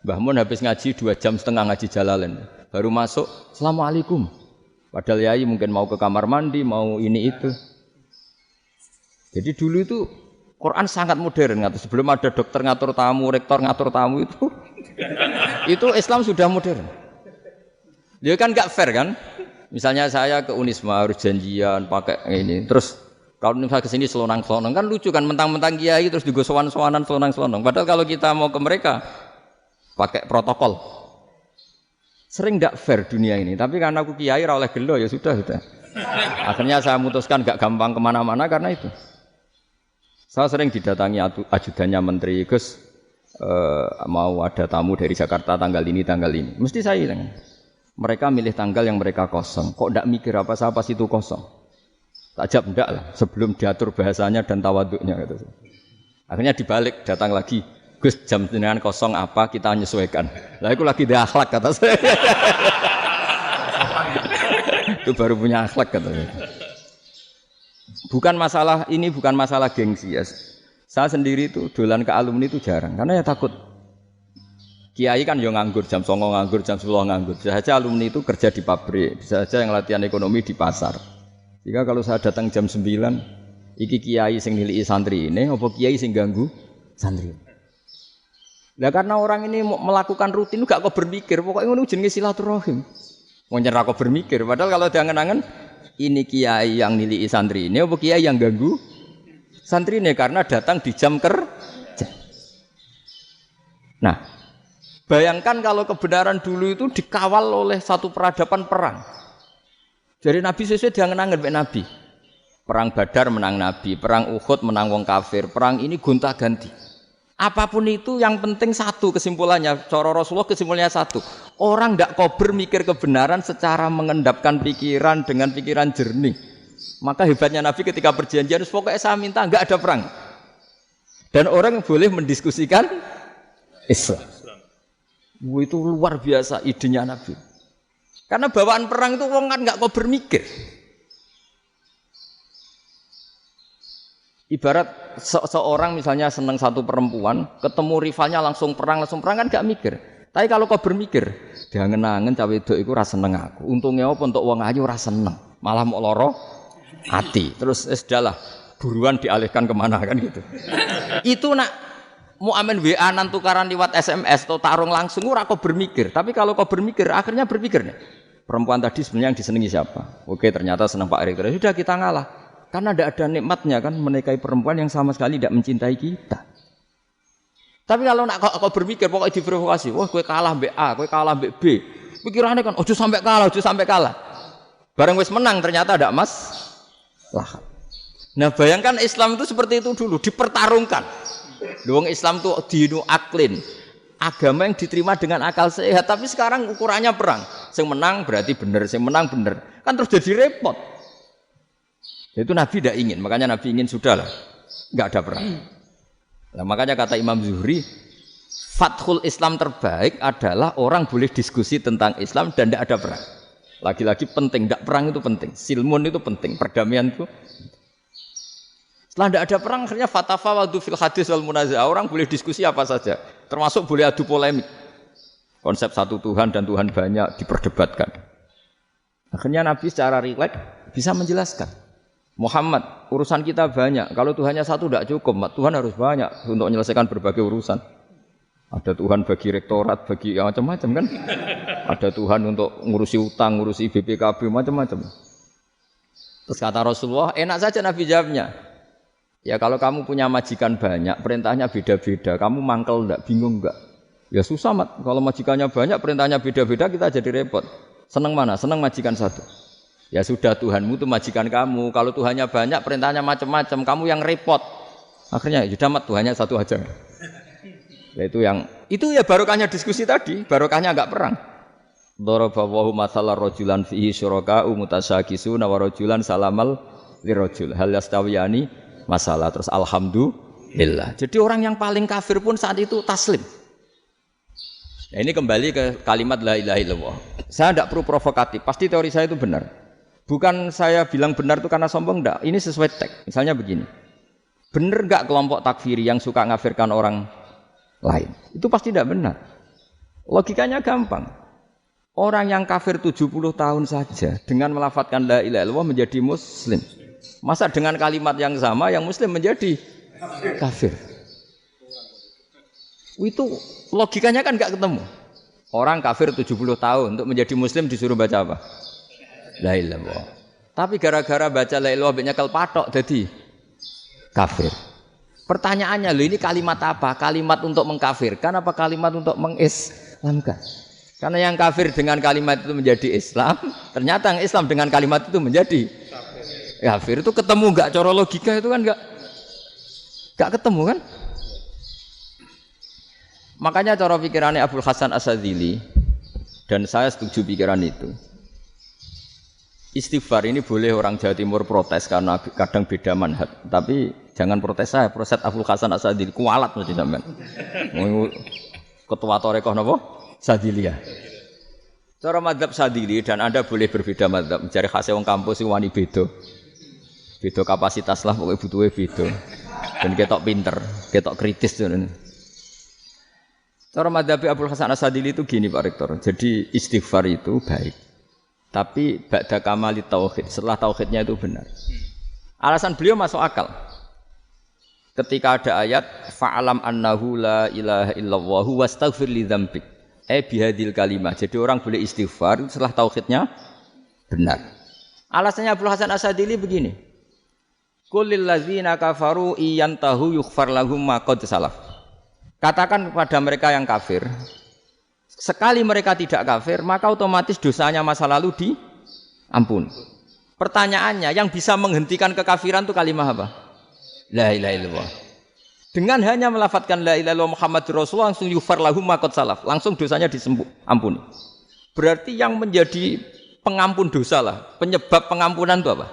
Mbah Mun habis ngaji 2,5 jam ngaji Jalalain. Baru masuk, assalamualaikum. Padahal yai mungkin mau ke kamar mandi, mau ini itu. Jadi dulu itu Quran sangat modern. Sebelum ada dokter ngatur tamu, rektor ngatur tamu itu, itu Islam sudah modern. Dia kan gak fair kan? Misalnya saya ke Unisma harus janjian pakai ini. Terus kalau misalnya kesini selonang-selonang kan lucu kan, mentang-mentang kiai terus juga sowan-sowanan selonang-selonang. Padahal kalau kita mau ke mereka pakai protokol. Sering tidak fair dunia ini, tapi karena aku kiai ra oleh gelo ya sudah. Akhirnya saya memutuskan gak gampang kemana-mana karena itu. Saya sering didatangi ajudannya menteri, Gus mau ada tamu dari Jakarta tanggal ini. Mesti saya bilang, mereka milih tanggal yang mereka kosong. Kok tidak mikir apa saya pas itu kosong? Tak jawab enggak lah, sebelum diatur bahasanya dan tawaduknya gitu. Akhirnya dibalik, datang lagi. Gus jam jenengan kosong apa kita menyesuaikan. Lah itu lagi dia akhlak kata saya. Itu baru punya akhlak kata saya. Bukan masalah ini bukan masalah gengsi ya. Saya sendiri itu dolan ke alumni itu jarang karena ya takut. Kiai kan yo nganggur jam 09.00 nganggur, jam 10 nganggur. Bisa saja alumni itu kerja di pabrik, bisa saja yang latihan ekonomi di pasar. Jika kalau saya datang jam 9, iki kiai sing nilai santri ini, apa kiai sing ganggu santri. Nah karena orang ini melakukan rutin gak kok berpikir, pokoknya ngono jenenge silaturahim. Mau nyerah kok berpikir, padahal kalau diangen-angen ini kiai yang nilai santri ini, apa kiai yang ganggu santri ini karena datang di jam kerja. Nah, bayangkan kalau kebenaran dulu itu dikawal oleh satu peradaban perang. Jadi Nabi sesuai diangen-angen mbek Nabi. Perang Badar menang Nabi, perang Uhud menang wong kafir, perang ini gonta-ganti. Apapun itu yang penting satu kesimpulannya, cara Rasulullah kesimpulannya satu. Orang tidak kober mikir kebenaran secara mengendapkan pikiran dengan pikiran jernih. Maka hebatnya Nabi ketika perjanjian, pokoknya saya minta enggak ada perang. Dan orang boleh mendiskusikan Islam. Itu luar biasa idenya Nabi. Karena bawaan perang itu wong kan enggak kober mikir. Ibarat seorang misalnya senang satu perempuan, ketemu rivalnya langsung perang kan gak mikir. Tapi kalau kau bermikir, diangen-angen cawe wedok iku ora seneng aku. Untungnya apa untuk wong ayu ora seneng, malah mau loro hati. Terus sudahlah, buruan dialihkan kemana kan gitu. Itu nak mau amen WA nan tukaran lewat SMS atau tarung langsung ora kau bermikir. Tapi kalau kau bermikir, akhirnya berpikir nih. Perempuan tadi sebenarnya yang disenangi siapa? Oke, ternyata senang Pak Erik. Sudah kita ngalah. Karena tidak ada nikmatnya kan menikahi perempuan yang sama sekali tidak mencintai kita. Tapi kalau nak kau berpikir pokoknya diprovokasi, wah kowe kalah mbek A, kowe kalah mbek B. Pikirannya kan ojo sampai kalah. Bareng wis menang ternyata ada masalah. Nah, bayangkan Islam itu seperti itu dulu, dipertarungkan. Wong Islam itu dinu aklin. Agama yang diterima dengan akal sehat, tapi sekarang ukurannya perang. Sing menang berarti bener, sing menang bener. Kan terus jadi repot. Itu Nabi tidak ingin, makanya Nabi ingin sudahlah, nggak ada perang. Nah, makanya kata Imam Zuhri, fathul Islam terbaik adalah orang boleh diskusi tentang Islam dan tidak ada perang. Lagi-lagi penting, tidak perang itu penting, silmun itu penting, perdamaian itu. Setelah tidak ada perang, akhirnya fatafawadu fil hadis wal munaza'ah, orang boleh diskusi apa saja, termasuk boleh adu polemik. Konsep satu Tuhan dan Tuhan banyak diperdebatkan. Akhirnya Nabi secara rileks bisa menjelaskan. Muhammad, urusan kita banyak. Kalau Tuhannya satu tidak cukup, Tuhan harus banyak untuk menyelesaikan berbagai urusan. Ada Tuhan bagi rektorat, bagi macam-macam kan. Ada Tuhan untuk ngurusi utang, ngurusi BPKB, macam-macam. Terus kata Rasulullah, enak saja Nabi jawabnya. Ya kalau kamu punya majikan banyak, perintahnya beda-beda. Kamu mangkel enggak, bingung enggak? Ya susah, Mat. Kalau majikannya banyak, perintahnya beda-beda, kita jadi repot. Senang mana? Senang majikan satu. Ya sudah, Tuhanmu itu majikan kamu. Kalau Tuhannya banyak, perintahnya macam-macam, kamu yang repot. Akhirnya ya sudah, Mat, Tuhannya satu aja. Ya, itu ya barokahnya diskusi tadi, barokahnya enggak perang. Daraballahu mathalan rajulan fihi syuraka'u mutasyakisuna wa rajulan salamal lirajul hal yastawiyani masalah. Terus alhamdulillah. Jadi orang yang paling kafir pun saat itu taslim. Nah, ini kembali ke kalimat la ilaha illallah. Saya tidak perlu provokatif, pasti teori saya itu benar. Bukan saya bilang benar itu karena sombong, enggak. Ini sesuai teks. Misalnya begini. Benar enggak kelompok takfiri yang suka ngafirkan orang lain? Itu pasti tidak benar. Logikanya gampang. Orang yang kafir 70 tahun saja dengan melafadzkan la ilaha illallah menjadi muslim. Masa dengan kalimat yang sama yang muslim menjadi kafir? Itu logikanya kan enggak ketemu. Orang kafir 70 tahun untuk menjadi muslim disuruh baca apa? La ilaha illallah. Tapi gara-gara baca la ilaha illallah nyekel patok jadi kafir. Pertanyaannya, loh ini kalimat apa? Kalimat untuk mengkafirkan apa kalimat untuk mengislamkan? Karena yang kafir dengan kalimat itu menjadi Islam, ternyata yang Islam dengan kalimat itu menjadi kafir. Itu ketemu enggak cara logika itu kan enggak ketemu kan? Makanya cara pikirannya Abul Hasan As-Sadzili, dan saya setuju pikiran itu. Istighfar ini boleh orang Jawa Timur protes karena kadang beda manhaj, tapi jangan protes saya, protes Abul Hasan As-Sadzili kualat mesti sampean. Ketua Torekoh napa? Sadziliyah. Cara madzhab Sadzili dan Anda boleh berbeda madzhab, mencari khasnya wong kampus sing wani beda. Beda kapasitas lah pokoknya butuhe beda. Ben ketok pinter, ketok kritis tuh. Cara madzhab Abdul Hasan Asadili itu gini Pak Rektor. Jadi istighfar itu baik. Tapi ba'da kamali tauhid, setelah tauhidnya itu benar. Alasan beliau masuk akal. Ketika ada ayat fa'alam annahu la ilaha illallah wastaghfir li dzambik. Bihadil kalimah. Jadi orang boleh istighfar setelah tauhidnya benar. Alasannya Abdul Hasan Asadili begini. Qul lil ladzina kafaru iyantahu yughfar lahum ma qad salaf. Katakan kepada mereka yang kafir, sekali mereka tidak kafir, maka otomatis dosanya masa lalu diampuni. Pertanyaannya, yang bisa menghentikan kekafiran itu kalimat apa? La ilaha illallah. Dengan hanya melafadzkan la ilaha illallah Muhammadur Rasulullah langsung yughfar lahum ma qad salaf, langsung dosanya ampuni. Berarti yang menjadi pengampun dosa lah, penyebab pengampunan itu apa?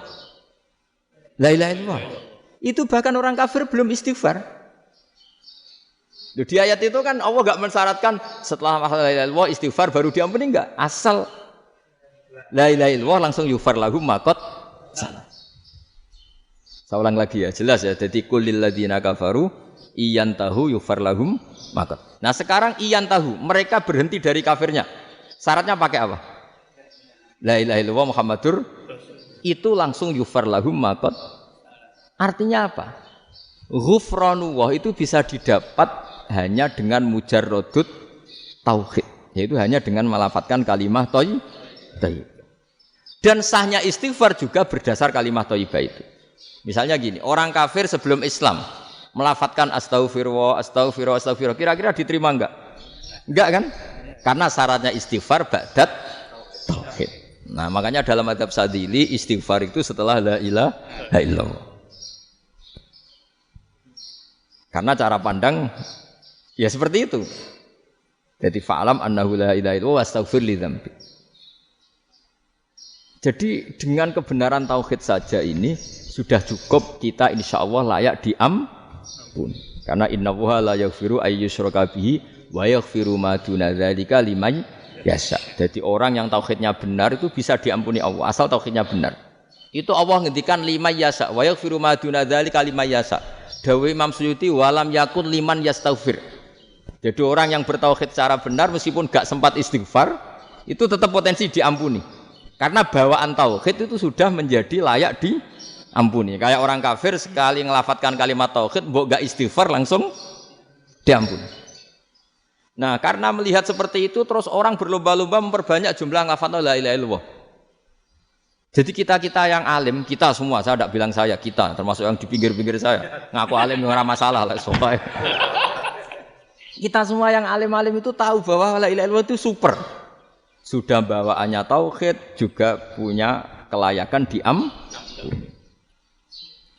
La ilaha illallah. Itu bahkan orang kafir belum istighfar. Di ayat itu kan Allah enggak mensyaratkan setelah la ilaha illallah istighfar baru diampuni enggak. Asal la ilaha illallah langsung yughfar lahum ma qad salaf. Saya ulang lagi ya, jelas ya. Jadi kulil ladzina kafaru iyantahu yughfar lahum ma qad. Nah, sekarang iyantahu, mereka berhenti dari kafirnya. Syaratnya pakai apa? La ilaha illallah Muhammadur itu langsung yughfar lahum ma qad. Artinya apa? Ghufranullah itu bisa didapat hanya dengan mujarrodut tauhid, yaitu hanya dengan melafadzkan kalimah thayyibah. Dan sahnya istighfar juga berdasar kalimah thayyibah itu. Misalnya gini, orang kafir sebelum Islam melafadzkan astaghfirullah, astaghfirullah, astaghfirullah, kira-kira diterima enggak? Enggak kan? Karena syaratnya istighfar ba'dat tauhid. Nah, makanya dalam madzhab Sadili istighfar itu setelah la ilaha illallah. Karena cara pandang ya seperti itu. Jadi fa'alam annahu la ilaha illallah wastaghfir li dzambi. Jadi dengan kebenaran tauhid saja ini sudah cukup kita insyaallah layak diampuni. Karena innallaha la yaghfiru ayyusyraka bihi wa yaghfiru ma duna dzalika liman yasha. Jadi orang yang tauhidnya benar itu bisa diampuni Allah asal tauhidnya benar. Itu Allah ngendikan liman yasha wa yaghfiru ma duna dzalika liman yasha. Dawe Imam Suyuti walam yakun liman yastaghfir. Jadi orang yang bertauhid secara benar meskipun gak sempat istighfar itu tetap potensi diampuni. Karena bawaan tauhid itu sudah menjadi layak diampuni. Kayak orang kafir sekali ngelafadzkan kalimat tauhid mbok gak istighfar langsung diampuni. Nah, karena melihat seperti itu terus orang berlomba-lomba memperbanyak jumlah ngelafadzkan la ilaha illallah. Jadi kita yang alim, kita semua, saya tidak bilang saya, kita, termasuk yang di pinggir-pinggir saya, ngaku alim nggak masalah lah, soalnya. Kita semua yang alim-alim itu tahu bahwa la ilaha illallah itu super, sudah bawaannya tauhid, juga punya kelayakan diampuni.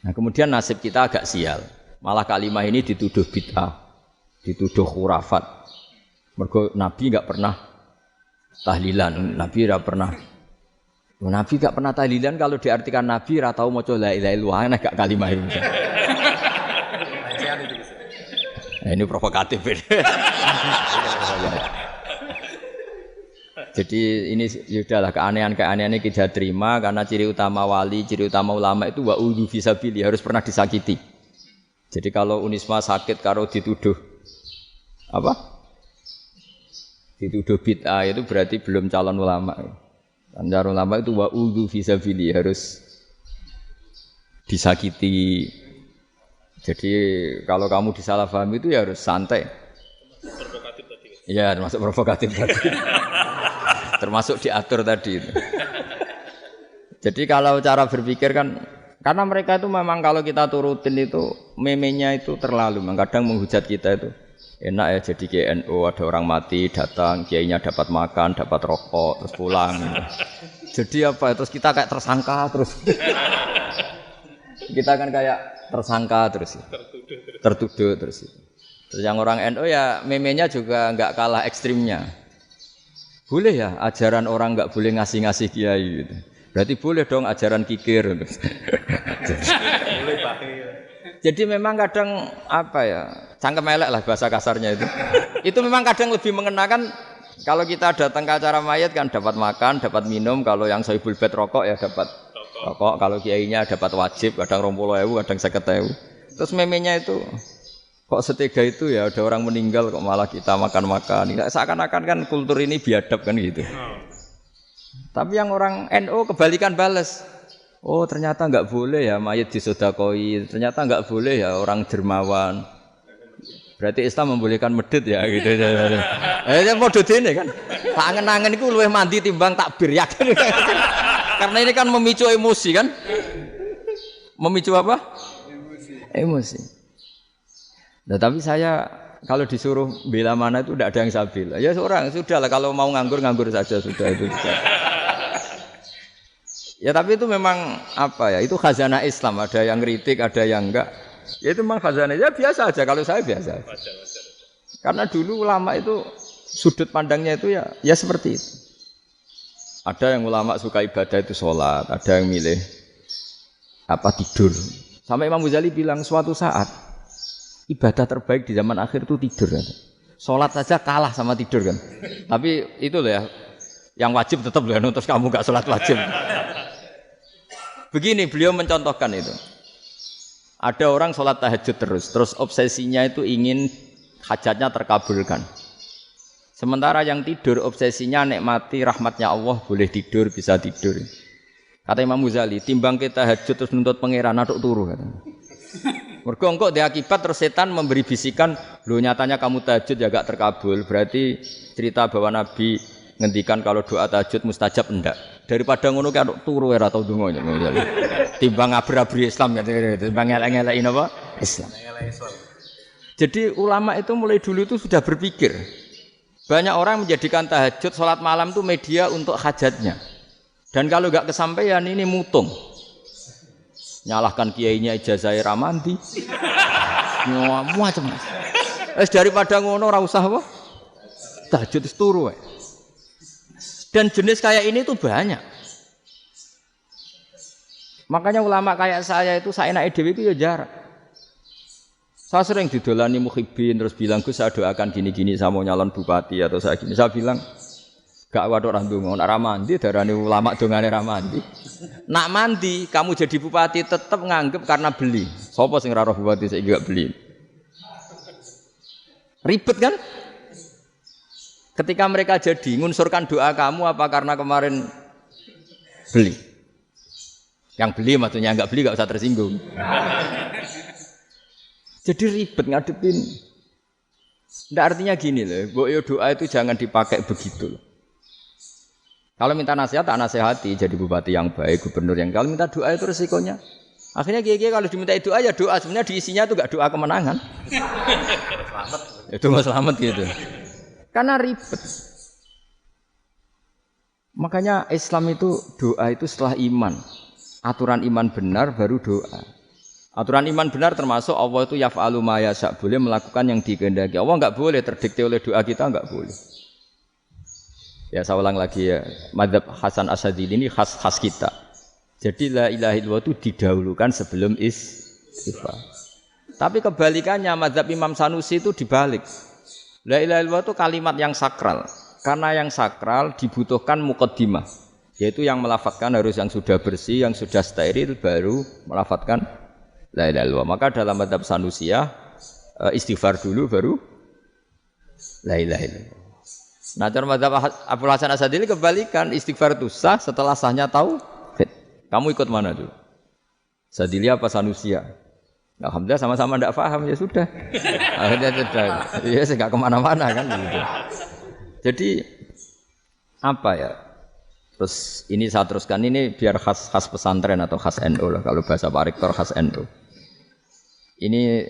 Nah, kemudian nasib kita agak sial, malah kalimah ini dituduh bid'ah, dituduh khurafat. Mergo Nabi nggak pernah tahlilan, Nabi tidak pernah. Nabi gak pernah tahlilan kalau diartikan Nabi ora tau maca la ilaha illallah ana gak kalimah itu. Nah, ini provokatif. Jadi ini sudahlah keanehan-keanehan ini kita terima karena ciri utama wali, ciri utama ulama itu wa udhu fisabili harus pernah disakiti. Jadi kalau Unisma sakit karo dituduh apa? Dituduh bid'ah itu berarti belum calon ulama. Anjar ulama itu wa udhu fisabili harus disakiti. Jadi kalau kamu disalahpahami itu ya harus santai. Provokatif tadi. Iya, termasuk provokatif tadi. Termasuk diatur tadi. Jadi kalau cara berpikir kan, karena mereka itu memang kalau kita turutin itu memenya itu terlalu, kadang menghujat kita itu. Enak ya jadi GNU ada orang mati datang kiainya dapat makan dapat rokok terus pulang. Jadi apa terus kita kayak tersangka terus. Kita kan kayak tersangka terus. Tertuduh terus. Terus yang orang NU ya memenya juga nggak kalah ekstrimnya. Boleh ya ajaran orang nggak boleh ngasih kiai gitu. Berarti boleh dong ajaran kikir. Boleh pakai. Jadi memang kadang apa ya cangkem elek lah bahasa kasarnya itu. Itu memang kadang lebih mengenakan kalau kita datang ke acara mayat kan dapat makan, dapat minum. Kalau yang sohibul bed rokok ya dapat rokok. Kalau kiainya dapat wajib, kadang 20.000, kadang 50.000. Terus memenya itu kok setega itu ya ada orang meninggal kok malah kita makan-makan. Seakan-akan kan kultur ini biadab kan gitu. Tapi yang orang NU kebalikan bales. Oh ternyata nggak boleh ya mayit disodakoi. Ternyata nggak boleh ya orang dermawan. Berarti Islam membolehkan medit ya gitu. Modus ini kan. Tak angen-angen itu luwih mandi timbang takbir ya. Karena ini kan memicu emosi kan. Memicu apa? Emosi. Nah, tapi saya kalau disuruh bela mana itu tidak ada yang saya bela. Ya seorang sudahlah kalau mau nganggur saja sudah itu. Ya tapi itu memang apa ya? Itu khazanah Islam. Ada yang kritik, ada yang enggak. Ya itu memang khazanah. Ya biasa aja kalau saya biasa. Karena dulu ulama itu sudut pandangnya itu ya seperti itu. Ada yang ulama suka ibadah itu sholat, ada yang milih tidur. Sampai Imam Ghazali bilang suatu saat ibadah terbaik di zaman akhir itu tidur kan. Sholat saja kalah sama tidur kan. Tapi itu loh ya, yang wajib tetap loh, terus kamu gak sholat wajib. Begini beliau mencontohkan itu. Ada orang sholat tahajud terus obsesinya itu ingin hajatnya terkabulkan. Sementara yang tidur obsesinya nikmati rahmatnya Allah, boleh tidur, bisa tidur. Kata Imam Ghazali, timbang kita tahajud terus nuntut pangeran aduk turu katanya. Mergo engko dia akibat terus setan memberi bisikan, lho nyatanya kamu tahajud ya gak terkabul. Berarti cerita bahwa Nabi ngendikan kalau doa tahajud mustajab enggak. Daripada ngono ki aduk turu ora tau ndonga. Timbang ngabri-abri Islam timbang ngelek-ngelekin apa? Islam. Jadi ulama itu mulai dulu itu sudah berpikir. Banyak orang menjadikan tahajud salat malam itu media untuk hajatnya. Dan kalau enggak kesampaian ini mutung. Nyalahkan kiainya ijazah ramandi. Macam. Daripada ngono ora usah apa? Tahajud turu wae. Dan jenis kayak ini tuh banyak. Makanya ulama kayak saya itu saenake dhewe itu ya jarak. Saya sering didolani muhibbin terus bilang, "Gus, saya doakan gini-gini sama nyalon bupati atau saya gini." Saya bilang, "Gak waduh orang donga, nek ra mandi darane ulama dongane ra mandi." Nak mandi kamu jadi bupati tetap nganggep karena beli. Sopo sing ora roh bupati saiki gak beli? Ribet kan? Ketika mereka jadi ngunsurkan doa kamu apa karena kemarin beli? Yang beli maksudnya enggak beli enggak usah tersinggung. Jadi ribet ngadepin. Ndak artinya gini loh, mbok yo doa itu jangan dipakai begitu loh. Kalau minta nasihat, tak nasihati jadi bupati yang baik, gubernur yang kalau minta doa itu resikonya. Akhirnya kiai kalau diminta doa ya doa, sebenarnya diisinya itu enggak doa kemenangan. Selamat. Itu enggak selamat gitu. Karena ribet. Makanya Islam itu doa itu setelah iman. Aturan iman benar baru doa. Aturan iman benar termasuk Allah itu yaf'alu ma yasha, boleh melakukan yang dikehendaki. Allah enggak boleh terdikte oleh doa kita, enggak boleh. Ya saya ulang lagi ya, mazhab Hasan Asyadzili ini khas kita. Jadi la ilaha illallah itu didahulukan sebelum istighfar. Tapi kebalikannya mazhab Imam Sanusi itu dibalik. La ilaha illallah itu kalimat yang sakral. Karena yang sakral dibutuhkan muqaddimah, yaitu yang melafadzkan harus yang sudah bersih, yang sudah steril baru melafadzkan la ilaha illallah. Maka dalam mazhab Sanusiyah istighfar dulu baru la ilaha illallah. Nah, dalam mazhab Abdul Hasan Asyadzili kebalikan, istighfar itu sah setelah sahnya tauhid. Kamu ikut mana tuh? Asyadzili apa Sanusiyah? Alhamdulillah sama-sama tidak paham ya sudah. Akhirnya sudah. Ya enggak kemana-mana kan gitu. Jadi apa ya? Terus ini saya teruskan ini biar khas pesantren atau khas NU lah kalau bahasa Pak Rektor khas NU. Ini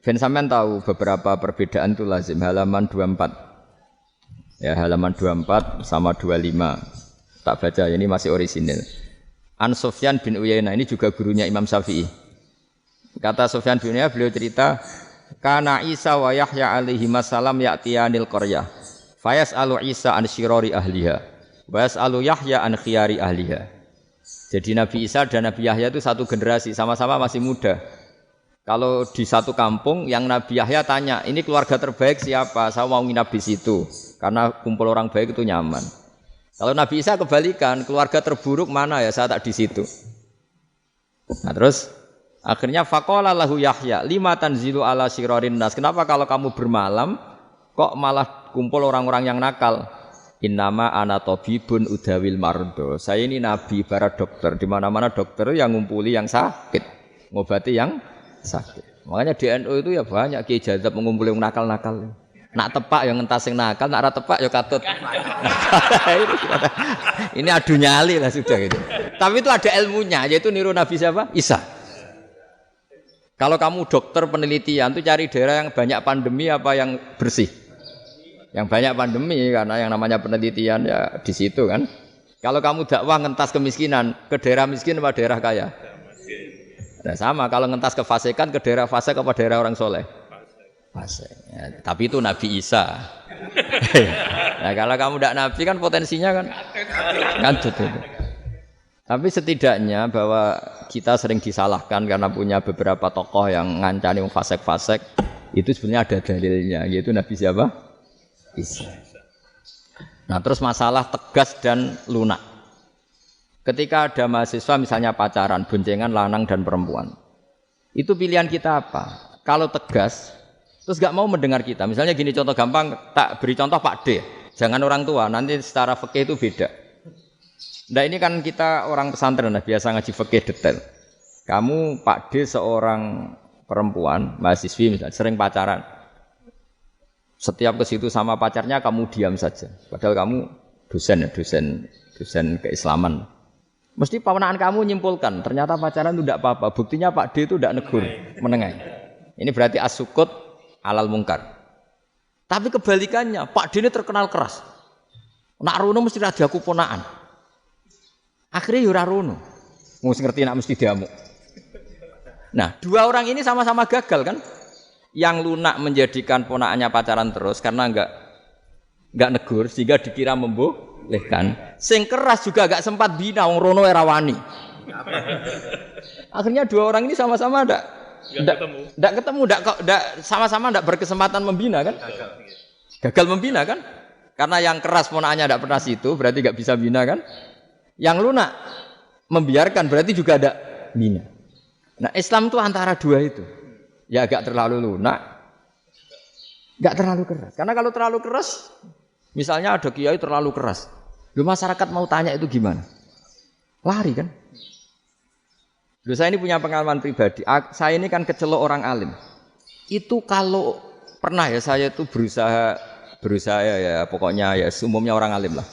Ben sampean tahu beberapa perbedaan itu lazim halaman 24. Ya halaman 24 sama 25. Tak baca ini masih orisinil. An Sufyan bin Uyainah ini juga gurunya Imam Syafi'i. Kata Sufyan bin Uyainah beliau cerita, kana Isa wa Yahya alaihi salam ya'tiyanil qaryah. Fayas'alu Isa an syirari ahliha. Wa yas'alu Yahya an khiyari ahliha. Jadi Nabi Isa dan Nabi Yahya itu satu generasi, sama-sama masih muda. Kalau di satu kampung yang Nabi Yahya tanya, ini keluarga terbaik siapa? Saya mau nginap di situ. Karena kumpul orang baik itu nyaman. Kalau Nabi Isa kebalikan, keluarga terburuk mana ya? Saya tak di situ. Nah terus Akhirnya faqala lahu Yahya, lima tanzilu ala sirarin nas. Kenapa kalau kamu bermalam kok malah kumpul orang-orang yang nakal? Innama ana tabibun udawil mardo. Saya ini nabi para dokter. Di mana-mana dokter yang ngumpuli yang sakit, ngobati yang sakit. Makanya di NU itu ya banyak kiai jazab mengumpuli yang nakal-nakal. Nak tepak yang ngentas yang nakal, nak ora tepak ya katut. Ini adu nyali lah sudah gitu. Tapi itu ada ilmunya, yaitu niru Nabi siapa? Isa. Kalau kamu dokter penelitian tuh cari daerah yang banyak pandemi apa yang bersih? Yang banyak pandemi karena yang namanya penelitian ya di situ kan. Kalau kamu dakwah ngentas kemiskinan ke daerah miskin apa daerah kaya? Nah, sama kalau ngentas kefasikan ke daerah fasik apa daerah orang soleh? Fasik. Ya, tapi itu Nabi Isa. Nah, kalau kamu tidak Nabi kan potensinya kan ngantut itu. Tapi setidaknya bahwa kita sering disalahkan karena punya beberapa tokoh yang ngancani fasik-fasik itu sebenarnya ada dalilnya, yaitu Nabi siapa? Isa. Nah, terus masalah tegas dan lunak. Ketika ada mahasiswa misalnya pacaran, boncengan lanang dan perempuan, itu pilihan kita apa? Kalau tegas, terus gak mau mendengar kita. Misalnya gini contoh gampang, tak beri contoh Pak D. Jangan orang tua, nanti secara fikih itu beda. Nah ini kan kita orang pesantren, nah, biasa ngaji fikih detail. Kamu Pak D seorang perempuan, mahasiswi misalnya, sering pacaran. Setiap ke situ sama pacarnya kamu diam saja. Padahal kamu dosen keislaman. Mesti pamanaan kamu nyimpulkan, ternyata pacaran itu tidak apa-apa. Buktinya Pak D itu tidak negur, menengahi. Ini berarti as-sukut alal mungkar. Tapi kebalikannya, Pak D ini terkenal keras. Nak rono mesti ra diaku ponaan. Akhirnya ya ora rono. Mesti ngerti nak mesti diamuk. Nah, dua orang ini sama-sama gagal kan? Yang lunak menjadikan ponaannya pacaran terus karena enggak negur sehingga dikira membolehkan. Sing keras juga enggak sempat bina wong rono era wani. Akhirnya dua orang ini sama-sama enggak ketemu, sama-sama enggak berkesempatan membina kan? Gagal membina kan? Karena yang keras ponaannya enggak pernah situ, berarti enggak bisa bina kan? Yang lunak membiarkan berarti juga ada bina. Nah, Islam itu antara dua itu. Ya agak terlalu lunak, enggak terlalu keras. Karena kalau terlalu keras, misalnya ada kiai terlalu keras, lu masyarakat mau tanya itu gimana? Lari kan? Lu saya ini punya pengalaman pribadi. Saya ini kan kecelok orang alim. Itu kalau pernah ya saya itu berusaha ya pokoknya ya umumnya orang alim lah.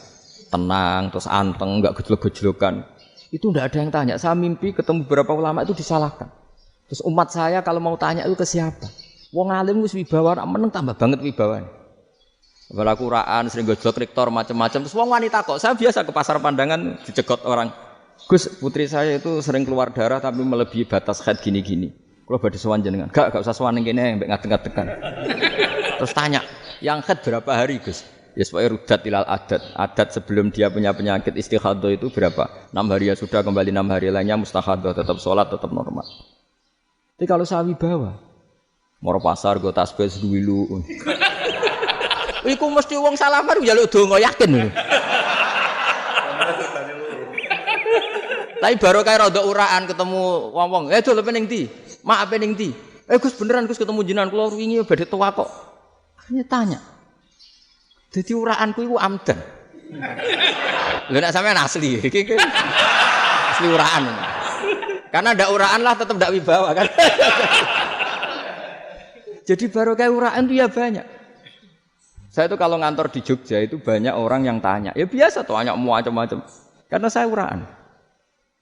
Tenang, terus anteng, enggak gejlok-gejlokan. Itu enggak ada yang tanya. Saya mimpi ketemu beberapa ulama itu disalahkan. Terus umat saya kalau mau tanya itu ke siapa? Wong alim wis wibawa, meneng tambah banget wibawane. Bala Quran sering gojlok rektor macam-macam. Terus wong wanita kok, saya biasa ke pasar pandangan dicegot orang. Gus, putri saya itu sering keluar darah tapi melebihi batas haid gini-gini. Kalau badhe sowan jenengan, enggak usah sowan ning kene mbek ngadeg-ngadegan. Terus tanya, yang haid berapa hari, Gus? Ya supaya rudat ilal adat. Adat sebelum dia punya penyakit istighadah itu berapa? 6 hari ya sudah, kembali 6 hari lainnya mustahadah, tetap sholat, tetap normal. Tapi kalau saya wibawa, moro pasar go tasbih seduwilu. Iku mesti wong salaman njaluk donga yakin. Tapi baru kayak rada uraan ketemu wong-wong, dol ning ndi? Mak ape ning ndi? Gus beneran Gus ketemu jenengan kula wingi badhe tuwa kok. Akhirnya tanya. Dadi uraanku iku amdan. Lho nek sampean asli, iki asli uraan. Karena ndak uraan lah tetap ndak wibawa kan. Jadi baru kayak uraan itu ya banyak. Saya itu kalau ngantor di Jogja itu banyak orang yang tanya. Ya biasa tuh tanya macam-macam. Karena saya uraan.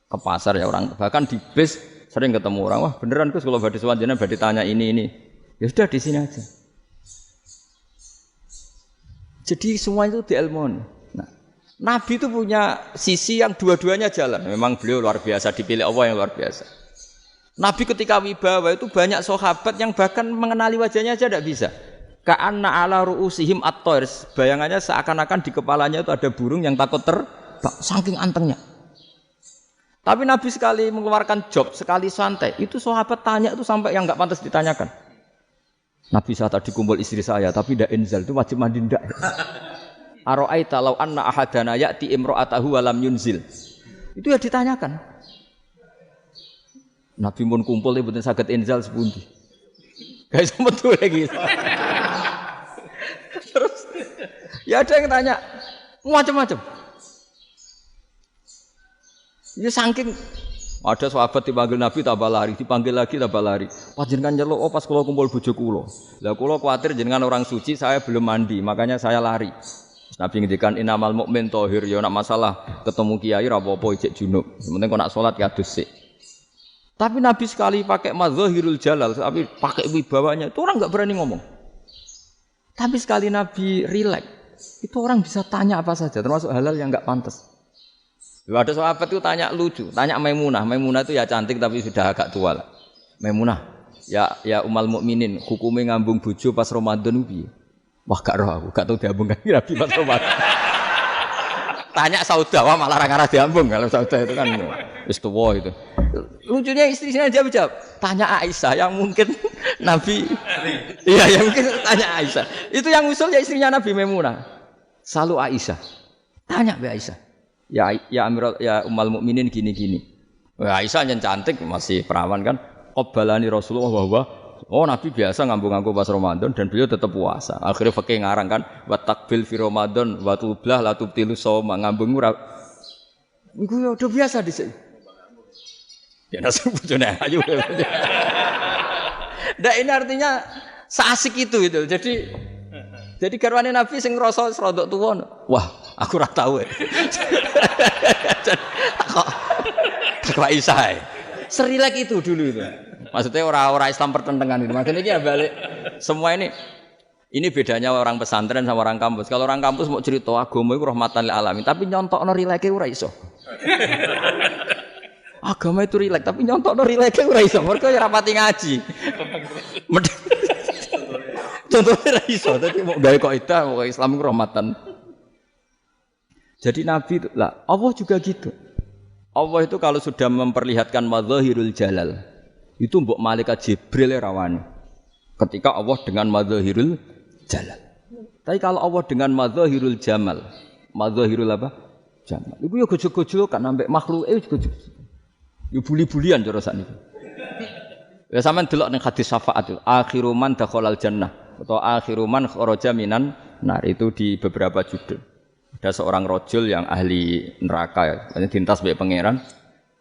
Ke pasar ya orang, bahkan di bis sering ketemu orang. Wah beneran Gus kalau badhe sowan jenengan badhe tanya ini. Ya sudah di sini aja. Jadi semua itu diilmoni. Nah, Nabi itu punya sisi yang dua-duanya jalan. Memang beliau luar biasa, dipilih Allah yang luar biasa. Nabi ketika wibawa itu banyak sahabat yang bahkan mengenali wajahnya aja tidak bisa. Ka'anna ala ru'usihim at-tayr. Bayangannya seakan-akan di kepalanya itu ada burung yang takut terbang, saking antengnya. Tapi Nabi sekali mengeluarkan job, sekali santai, itu sahabat tanya itu sampai yang enggak pantas ditanyakan. Nabi saat tadi kumpul istri saya, tapi tidak inzal itu wajib mandi ndak. Aro'aita law anna ahadana ya'ti imra'atahu wa lam yunzil. Itu ya ditanyakan. Nabi pun kumpul mboten saged inzal sepundi. Guys metu lagi. Terus ya ada yang tanya macam-macam. Ya saking ada sahabat dipanggil Nabi tambah lari, dipanggil lagi tambah lari. Panjenengan nyeluk pas kula kumpul bojo kula. Lah kula kuwatir jenengan orang suci, saya belum mandi, makanya saya lari. Nabi ngendikan innamal mukmin thahir, ya nak masalah ketemu kiai ra apa-apa ijek junub. Penting kok nak salat ya dhisik. Tapi Nabi sekali pakai mazahirul jalal, tapi pakai wibawanya, itu orang enggak berani ngomong. Tapi sekali Nabi rileks, itu orang bisa tanya apa saja, termasuk halal yang enggak pantas. Ada sahabat itu tanya lucu, tanya Maimunah. Maimunah itu ya cantik tapi sudah agak tua lah. Maimunah, ya umal mukminin, hukumnya ngambung bojo pas Ramadan piye? Wah gak roh aku, gak tahu diambungkan Nabi pas Ramadan. Tanya Saudah, wah malah orang arah diambung kalau Saudah itu kan wis tuwa itu. Lucunya istrinya dia jawab, tanya Aisyah yang mungkin Nabi. Iya, yang mungkin tanya Aisyah. Itu yang usul ya istrinya Nabi Maimunah. Selalu Aisyah. Tanya be Aisyah. Ya Amirul ya umal mukminin gini-gini. Aisyah yang cantik masih perawan kan. Qabbalani Rasulullah bahwa Nabi biasa ngambung-ngambung pas Ramadan dan beliau tetap puasa. Akhirnya fakih ngarang kan wa takbil fi Ramadan wa tublah la tubtilu shauma ngambung ora. Iku ya udah biasa dhisik. Ya nasi bojone ayu. Ndak ini artinya seasik itu gitu. Jadi garwane Nabi sing ngrasa rodok tuwa. Wah, aku ora tau. Kok Aisyah. Serilek itu dulu itu. Maksudnya orang Islam pertentangan itu. Maksudnya ini ya balik semua ini bedanya orang pesantren sama orang kampus. Kalau orang kampus mau cerita agama itu rahmatan lil alamin, tapi nyontokno rileke ora iso. Agama itu rilek, tapi nyontokno rileke ora iso. Mergo ya rapati ngaji. Contohnya ora iso, dadi mau gawe kaidah mau Islam itu rahmatan. Jadi Nabi itu lah, Allah juga gitu. Allah itu kalau sudah memperlihatkan madzahirul jalal, itu mbok malaikat Jibril rawani. Ketika Allah dengan madzahirul jalal. Tapi kalau Allah dengan madzahirul jamal, madzahirul apa? Jamal. Iku yo gojol-gojol kan ambek makhluke gojol. Yo buli-bulian cara sakniki. Ya sampean delok ning hadis syafaat itu, akhiru man dakhalal jannah atau akhiru man kharaja minan nar itu di beberapa judul. Ada seorang rojul yang ahli neraka ya, dintas mbek pangeran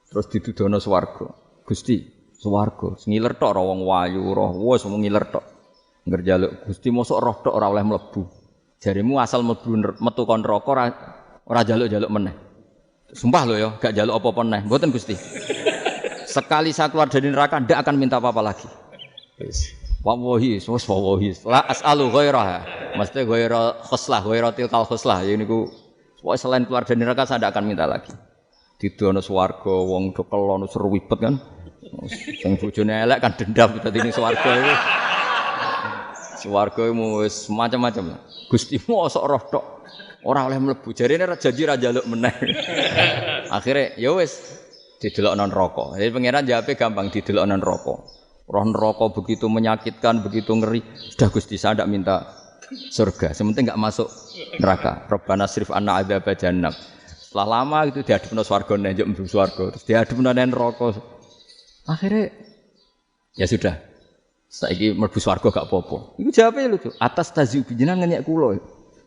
terus didudono swarga. Gusti, swarga, ngiler tok ora wong wayu, roh wis ngiler tok. Ngger njaluk Gusti mosok roh tok ora oleh mlebu. Jarimu asal mlebu metu kon neraka ora njaluk-njaluk meneh. Sumpah lho ya, gak njaluk apa-apa meneh. Mboten Gusti. Sekali saya keluar dari neraka ndak akan minta apa-apa lagi. Wis. Wallahi, wallahi. La as'alu ghairaha. Mesti ghaira khoslah, ghaira tilkal khoslah. Ya niku selain keluar dari neraka saya ndak akan minta lagi. Didono swarga wong do kelon seruwibet kan. Sing bojone elek kan dendam dadi ning swarga iku. Swarga iku wis macam-macam. Gusti mosok roh tok ora oleh mlebu. Jarine janji ra njaluk meneh. Akhire ya wis didelokno neraka. Jadi pangeran jawabe gampang didelokno neraka. Roh neraka begitu menyakitkan, begitu ngeri. Sudah Gusti saya tidak minta surga. Sementing enggak masuk neraka. Rabbana srif anna adzab jahannam. Setelah lama itu dihadapno swarga njuk mlebu swarga. Terus dihadapno neraka. Akhirnya ya sudah. Saiki mlebu swarga gak apa-apa. Iku jawabe lucu. Atas taziu jenengan ngenyek kula.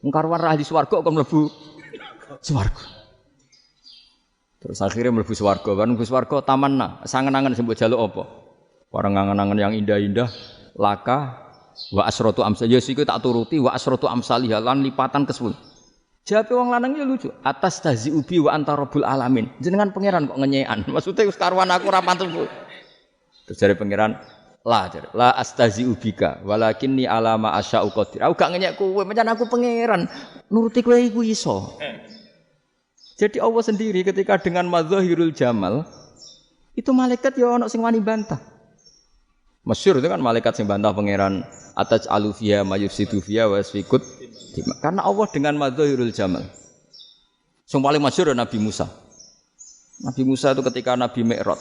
Wong karuan ra di swarga kok mlebu swarga. Terus akhirnya mlebu swarga. Bareng mlebu swarga tamanna. Sangen-angen sing mbok jaluk apa? Orang ngangen-angen yang indah-indah laka wa asratu amsal ya siku tak turuti wa asratu amsalih lan lipatan ke-10. Jawabe wong lanang ya lucu. Atas tazi ubi wa anta rabbul alamin. Jenengan pangeran kok ngenyekan. Maksudnya wis karuan aku ora pantes. Terus jare pangeran la astazi ubika walakinni ala ma asya'u qadir. Aku gak ngenyek kowe, pancen aku pangeran. Nuruti kowe iku iso. Jadi Allah sendiri ketika dengan madzahirul jamal itu malaikat ya ono sing wani bantah. Masyhur itu kan malaikat sing bantah pangeran ataj alufiya mayufsidu fiya wasfikut. Karena Allah dengan madzahirul jamal. Sing paling masyhur Nabi Musa. Nabi Musa itu ketika Nabi Mi'raj.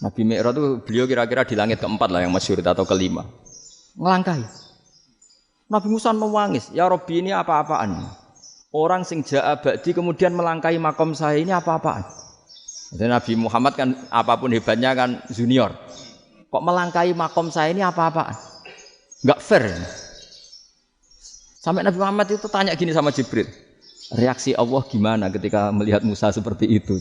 Nabi Mi'raj itu beliau kira-kira di langit keempat lah yang masyhur atau kelima. Ngelangkahi. Nabi Musa nangis, "Ya Rabbi ini apa-apaan? Orang sing ja'a ba'di kemudian melangkahi makom saya ini apa-apaan?" Jadi Nabi Muhammad kan apapun hebatnya kan junior. Kok melangkahi makom saya ini apa-apaan? Enggak fair. Sampai Nabi Muhammad itu tanya gini sama Jibril. Reaksi Allah gimana ketika melihat Musa seperti itu?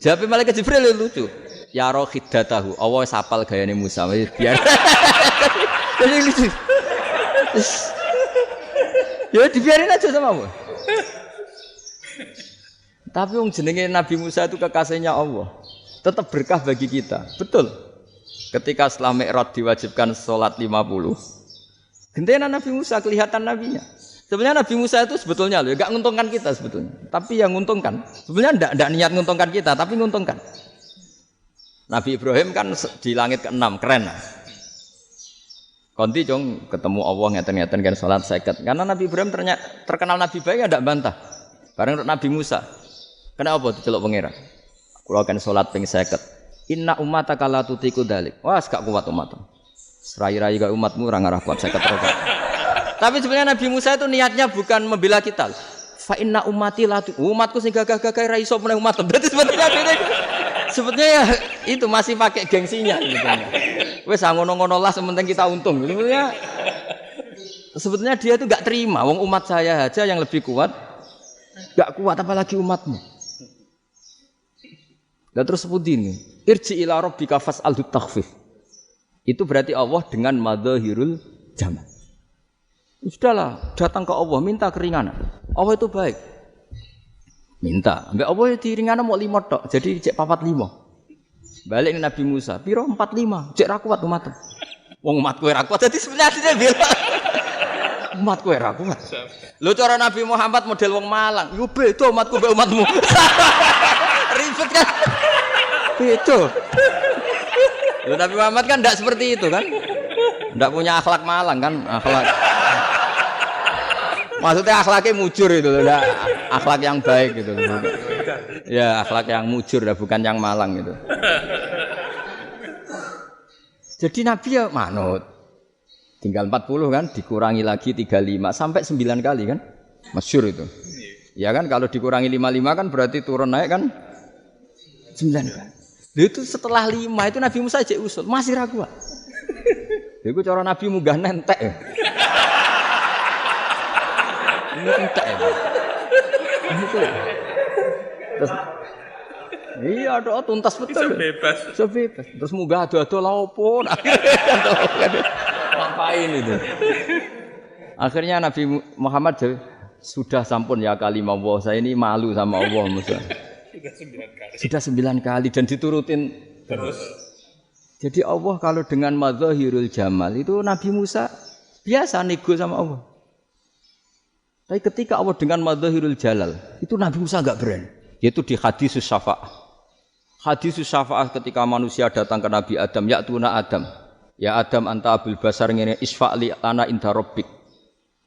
Jawab malaikat Jibril lucu. Ya roh khiddatahu. Allah sapal gayane Musa. Biar. Jadi lucu. Ya dibiarin aja sama Allah. Tapi wong jenenge Nabi Musa itu kekasihnya Allah. Tetap berkah bagi kita. Betul. Ketika setelah Mi'raj diwajibkan sholat 50. Gentena Nabi Musa kelihatan nabinya. Sebenarnya Nabi Musa itu sebetulnya loh, enggak menguntungkan kita sebetulnya. Tapi yang menguntungkan. Sebenarnya enggak niat menguntungkan kita, tapi menguntungkan. Nabi Ibrahim kan di langit ke-6, keren. Konti jong ketemu Allah ngeten-ngeten kan salat 50. Karena Nabi Ibrahim terkenal nabi baik enggak bantah. Bareng Nabi Musa. Kenapa diceluk pangeran? Kula kan salat ping 50. Inna ummataka la tutiku dzalik. Wah, gak kuat umatmu. Serai-rai gak umatmu ora ngarah kuat 50 rokaat. Tapi sebenarnya Nabi Musa itu niatnya bukan membela kita. Fa inna ummati la umatku sing gagah-gagah ra iso meneh umat. Berarti sebetulnya ya itu masih pakai gengsinya sebetulnya. Wes ngono-ngono lah sementing kita untung. Sebetulnya dia itu enggak terima wong umat saya aja yang lebih kuat. Enggak kuat apalagi umatmu. Lah terus sebudin irji ila rabbika fas'alhu takhfif. Itu berarti Allah dengan madzahirul jamal. Sudahlah, datang ke Allah minta keringanan. Allah itu baik. Minta, ambek Allah itu ringanan mau 5 tok. Jadi cek 45. Balik ke Nabi Musa, piro 45. Cek ra kuat umat. Wong umatku ora kuat. Jadi sebenarnya asline bela. Umatku ora kuat. Lho cara Nabi Muhammad model wong Malang. Yo beda umatku mbek umatmu. Ribet kan? Beda. Lho Nabi Muhammad kan enggak seperti itu kan? Enggak punya akhlak Malang kan? Akhlak. Maksudnya akhlaknya mujur itu loh, akhlak yang baik gitu. Ya, akhlak yang mujur bukan yang Malang gitu. Jadi Nabi ya manut. Tinggal 40 kan, dikurangi lagi 35 sampai 9 kali kan? Masyhur itu. Ya kan kalau dikurangi 55 kan berarti turun naik kan 9 kali. Itu setelah 5 itu Nabi Musa aja usul, masih ragu. Iku cara Nabi munggah nentek ya. Ini entek ya. Gitu. Terus iya doa tuntas betul. Bisa bebas. Terus munggah ado-ado lha opo? Ngapain itu? Akhirnya Nabi Muhammad sudah sampun ya kalimah Allah. Saya ini malu sama Allah Musa. Sudah 9 kali dan diturutin terus. Jadi Allah kalau dengan madzahirul jamal itu Nabi Musa biasa nego sama Allah. Tapi ketika Allah dengan madzahirul jalal itu Nabi Musa enggak berani. Yaitu di hadis syafa'ah. Hadis syafa'ah ketika manusia datang ke Nabi Adam, ya tuna Adam. Ya Adam anta abul basar ngene isfa'li lana inda rabbik.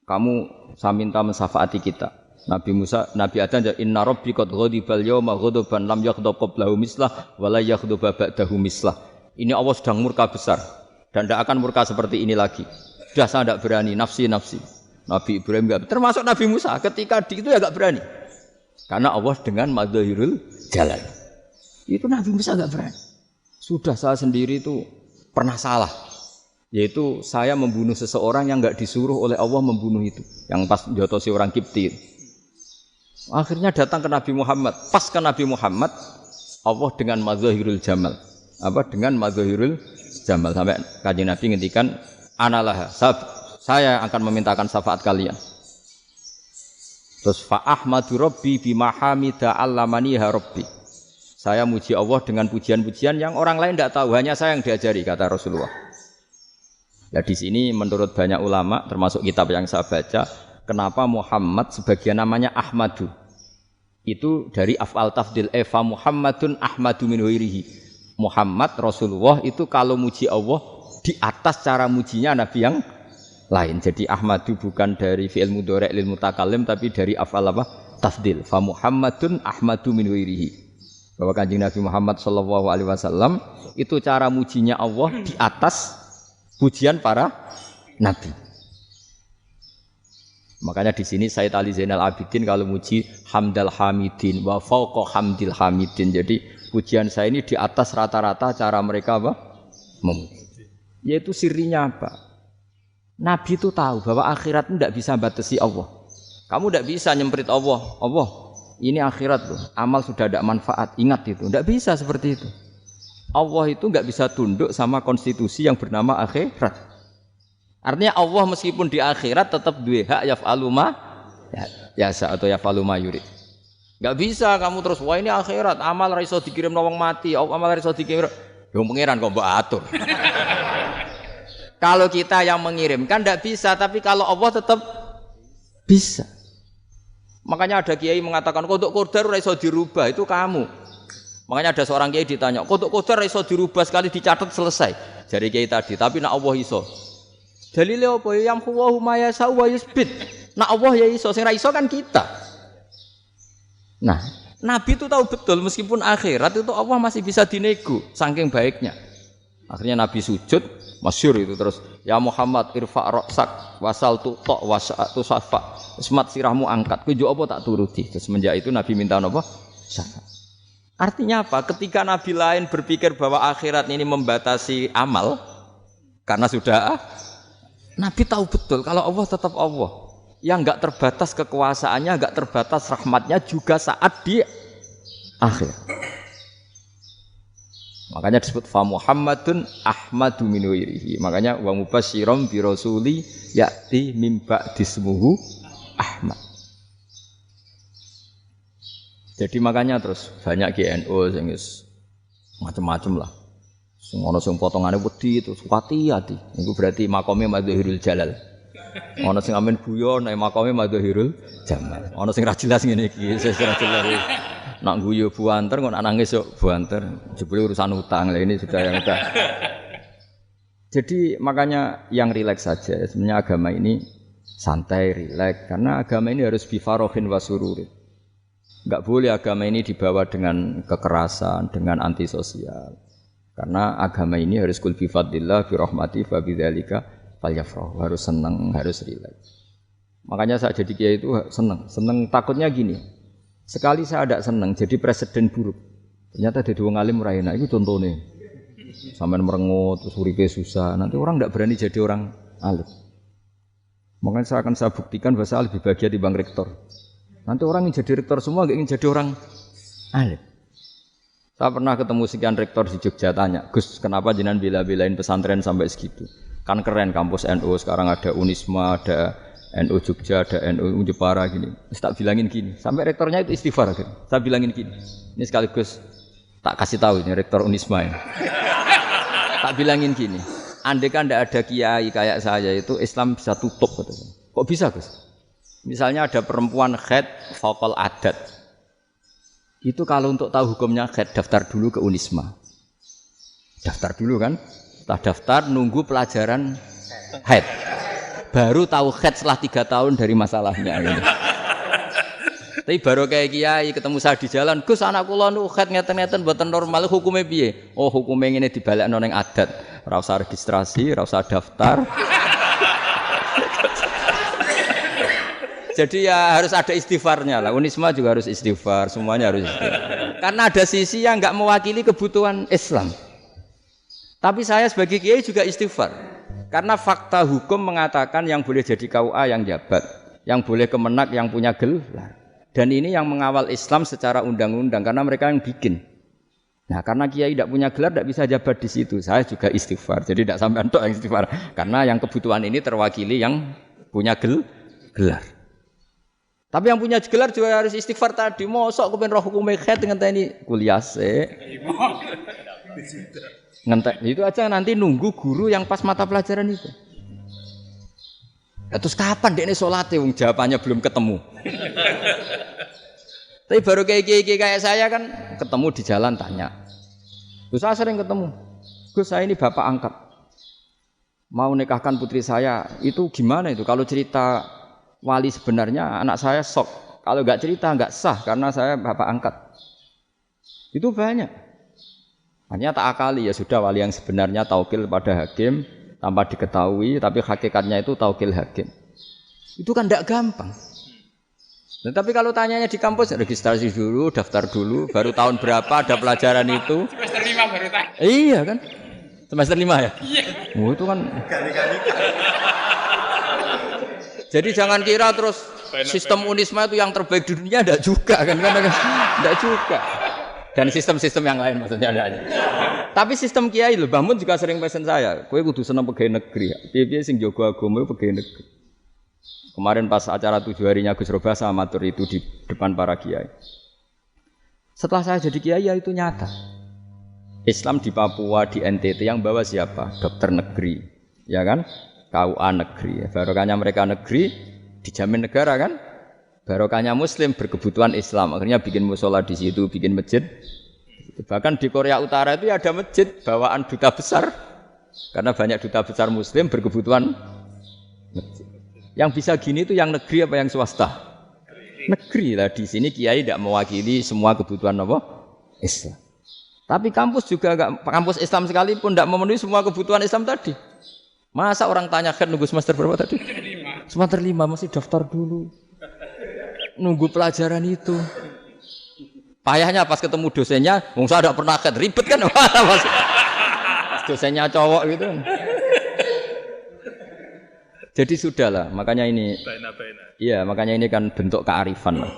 Kamu saya minta mensafaati kita. Nabi Musa, Nabi Adam inna rabbi qad ghadibal yawma ghadaban lam yaghdab qablahu mislah wa la yaghdab ba'dahu mislah. Ini Allah sedang murka besar dan tidak akan murka seperti ini lagi. Sudah saya tidak berani, nafsi. Nabi Ibrahim enggak, termasuk Nabi Musa ketika itu ya enggak berani. Karena Allah dengan madzahirul jalal. Itu Nabi Musa enggak berani. Sudah saya sendiri itu pernah salah. Yaitu saya membunuh seseorang yang enggak disuruh oleh Allah membunuh itu. Yang pas jotosi orang Kipti. Akhirnya datang ke Nabi Muhammad. Pas ke Nabi Muhammad, Allah dengan madzahirul jamal. Dengan madzahirul jamal sampai Kanjeng Nabi ngendikan analah saya akan memintakan syafaat kalian. Terus fa ahmadu rabbi bima hamida allamaniha rabbi. Saya muji Allah dengan pujian-pujian yang orang lain tidak tahu, hanya saya yang diajari kata Rasulullah. Ya di sini menurut banyak ulama termasuk kitab yang saya baca, kenapa Muhammad sebagian namanya Ahmadu? Itu dari af'al tafdil fa Muhammadun ahmadu min ghairihi. Muhammad Rasulullah itu kalau muji Allah di atas cara mujinya nabi yang lain. Jadi Ahmadu bukan dari fi'il mudhari' lil mutakallim tapi dari af'al apa? Tafdil. Fa Muhammadun ahmadu min ghairihi. Bahwa Kanjeng Nabi Muhammad sallallahu alaihi wasallam itu cara mujinya Allah di atas pujian para nabi. Makanya di sini Sayyid Ali Zainal Abidin kalau muji hamdal hamidin wa fauqa hamdil hamidin. Jadi pujian saya ini di atas rata-rata cara mereka apa? Memuji. Yaitu sirinya apa? Nabi itu tahu bahwa akhirat tidak bisa batasi Allah. Kamu tidak bisa nyemprit Allah. Allah, ini akhirat loh. Amal sudah tidak manfaat. Ingat itu. Tidak bisa seperti itu. Allah itu nggak bisa tunduk sama konstitusi yang bernama akhirat. Artinya Allah meskipun di akhirat tetap duwe hak yaf'alu ma yasa atau yaf'alu ma yurid. Enggak bisa kamu terus wah ini akhirat, amal ra iso dikirim wong mati, amal ra iso dikirim. Yo pangeran kok mbok atur. Kalau kita yang mengirimkan enggak bisa, tapi kalau Allah tetap bisa. Makanya ada kiai mengatakan kodok qadar ra iso dirubah, itu kamu. Makanya ada seorang kiai ditanya, kodok qadar ra iso dirubah sekali dicatat selesai. Jari kiai tadi, tapi nak Allah iso. Dalile apa ya yang huwa ma yasau wa yusbit. Nak Allah ya iso, sing ra iso kan kita. Nah, Nabi itu tahu betul meskipun akhirat itu Allah masih bisa dinego saking baiknya. Akhirnya Nabi sujud, masyhur itu terus, ya Muhammad irfa' ra'sak wasal tuqa wasa'tu safa. Semat sirahmu angkat. Kowe yo apa tak turuti. Terus semenjak itu Nabi minta apa? Syafaat. Artinya apa? Ketika Nabi lain berpikir bahwa akhirat ini membatasi amal karena sudah Nabi tahu betul kalau Allah tetap Allah yang enggak terbatas kekuasaannya, enggak terbatas rahmatnya juga saat di akhir. Makanya disebut fa Muhammadun Ahmadu min wirihi. Makanya wa mubasyiran bi rasuli ya'ti mim ba'dismuhu Ahmad. Jadi makanya terus banyak GNU sing macam-macam lah. Ono sing potongane wedi itu hati-hati. Iku berarti makome Madhahirul Jalal. Ono sing amen guyon nek makome Madhahirul Jamal. Ono sing ra jelas ngene iki, sing ra jelas. Nak guyu buanter kok nangis yo buanter. Jebule urusan utang. Lah ini sudah yang udah. Jadi makanya yang rileks saja. Sebenarnya agama ini santai, rileks karena agama ini harus bifarohin wasururin. Enggak boleh agama ini dibawa dengan kekerasan, dengan antisosial. Karena agama ini harus kul bi fadlillah bi rahmati fa bidzalika falyafrahu, harus senang, harus rileks. Makanya saya jadi kiai itu senang takutnya gini. Sekali saya tidak senang jadi presiden buruk. Ternyata ada wong alim ora enak, itu contohnya. Sampeyan merengut terus uripe susah, nanti orang tidak berani jadi orang alim. Makanya saya buktikan bahwa saya lebih bahagia dibanding rektor. Nanti orang yang jadi rektor semua enggak ingin jadi orang alim. Saya pernah ketemu sekian rektor di Jogja tanya, Gus, kenapa jenengan bela-belain pesantren sampai segitu? Kan keren kampus NU, sekarang ada Unisma, ada NU Jogja, ada NU Jepara gini. Terus tak bilangin gini, sampai rektornya itu istighfar kan. Saya bilangin gini, ini sekaligus tak kasih tahu ini rektor Unisma ini. Tak bilangin gini, andai kan tidak ada kiai kayak saya itu Islam bisa tutup. Kok bisa Gus? Misalnya ada perempuan haid faqal adat. Itu kalau untuk tahu hukumnya haid daftar dulu ke Unisma. Daftar dulu kan? Setelah daftar nunggu pelajaran haid. Baru tahu haid setelah 3 tahun dari masalahnya ini. Tapi baru kayak kiai ketemu saya di jalan, Gus anak kula nu haid ngeten-ngeten mboten normal hukumnya piye? Oh, hukumnya ngene dibalekno ning adat. Ora usah registrasi, ora usah daftar. Jadi ya harus ada istighfarnya lah. Unisma juga harus istighfar, semuanya harus istighfar. Karena ada sisi yang enggak mewakili kebutuhan Islam. Tapi saya sebagai kiai juga istighfar. Karena fakta hukum mengatakan yang boleh jadi KUA yang jabat, yang boleh kemenak yang punya gelar. Dan ini yang mengawal Islam secara undang-undang karena mereka yang bikin. Nah, karena kiai tidak punya gelar tidak bisa jabat di situ. Saya juga istighfar. Jadi tidak sampai entok yang istighfar. Karena yang kebutuhan ini terwakili yang punya gelar. Tapi yang punya gelar juga harus istighfar tadi. Mosok kepen roh hukum haid ngenteni kuliah se. Ngentek itu aja nanti nunggu guru yang pas mata pelajaran itu. Terus kapan dekne salate wong jawabannya belum ketemu. Tapi baru kayak saya kan ketemu di jalan tanya. Terus saya sering ketemu. Gus saya ini bapak angkat. Mau nikahkan putri saya, itu gimana itu? Kalau cerita wali sebenarnya anak saya sok. Kalau enggak cerita enggak sah karena saya bapak angkat. Itu banyak. Hanya tak akali ya sudah wali yang sebenarnya taukil pada hakim tanpa diketahui tapi hakikatnya itu taukil hakim. Itu kan tidak gampang. Nah, tapi kalau tanyanya di kampus, registrasi dulu, daftar dulu, baru tahun berapa ada pelajaran itu. Semester 5 baru tanya. Iya kan? Semester 5 ya? Iya. Oh, itu kan. Jadi jangan kira terus sistem Unisma itu yang terbaik di dunia, tidak juga kan? Tidak juga. Dan sistem-sistem yang lain maksudnya ada. Tapi sistem kiai loh, Mbah Mun juga sering pesen saya, kowe kudu seneng pegawai negeri. Piye-piye sing jaga agama pegawai negeri. Kemarin pas acara 7 harinya Gus Roba sama matur itu di depan para kiai. Setelah saya jadi kiai ya itu nyata. Islam di Papua, di NTT yang bawa siapa? Dokter negeri, ya kan? KUA negeri. Barokahnya mereka negeri dijamin negara kan? Barokahnya Muslim berkebutuhan Islam. Akhirnya bikin musola di situ, bikin masjid. Bahkan di Korea Utara itu ada masjid bawaan duta besar. Karena banyak duta besar Muslim berkebutuhan masjid. Yang bisa gini itu yang negeri apa yang swasta? Negeri lah. Di sini kiai tidak mewakili semua kebutuhan apa? Islam. Tapi kampus juga enggak, kampus Islam sekalipun tidak memenuhi semua kebutuhan Islam tadi. Masa orang tanya kan nunggu semester berapa tadi? Semester 5 masih daftar dulu. Nunggu pelajaran itu. Payahnya pas ketemu dosennya, wong saya tidak pernah ribet kan? Pas dosennya cowok gitu. Jadi sudahlah, makanya ini. Iya, makanya ini kan bentuk kearifan lah.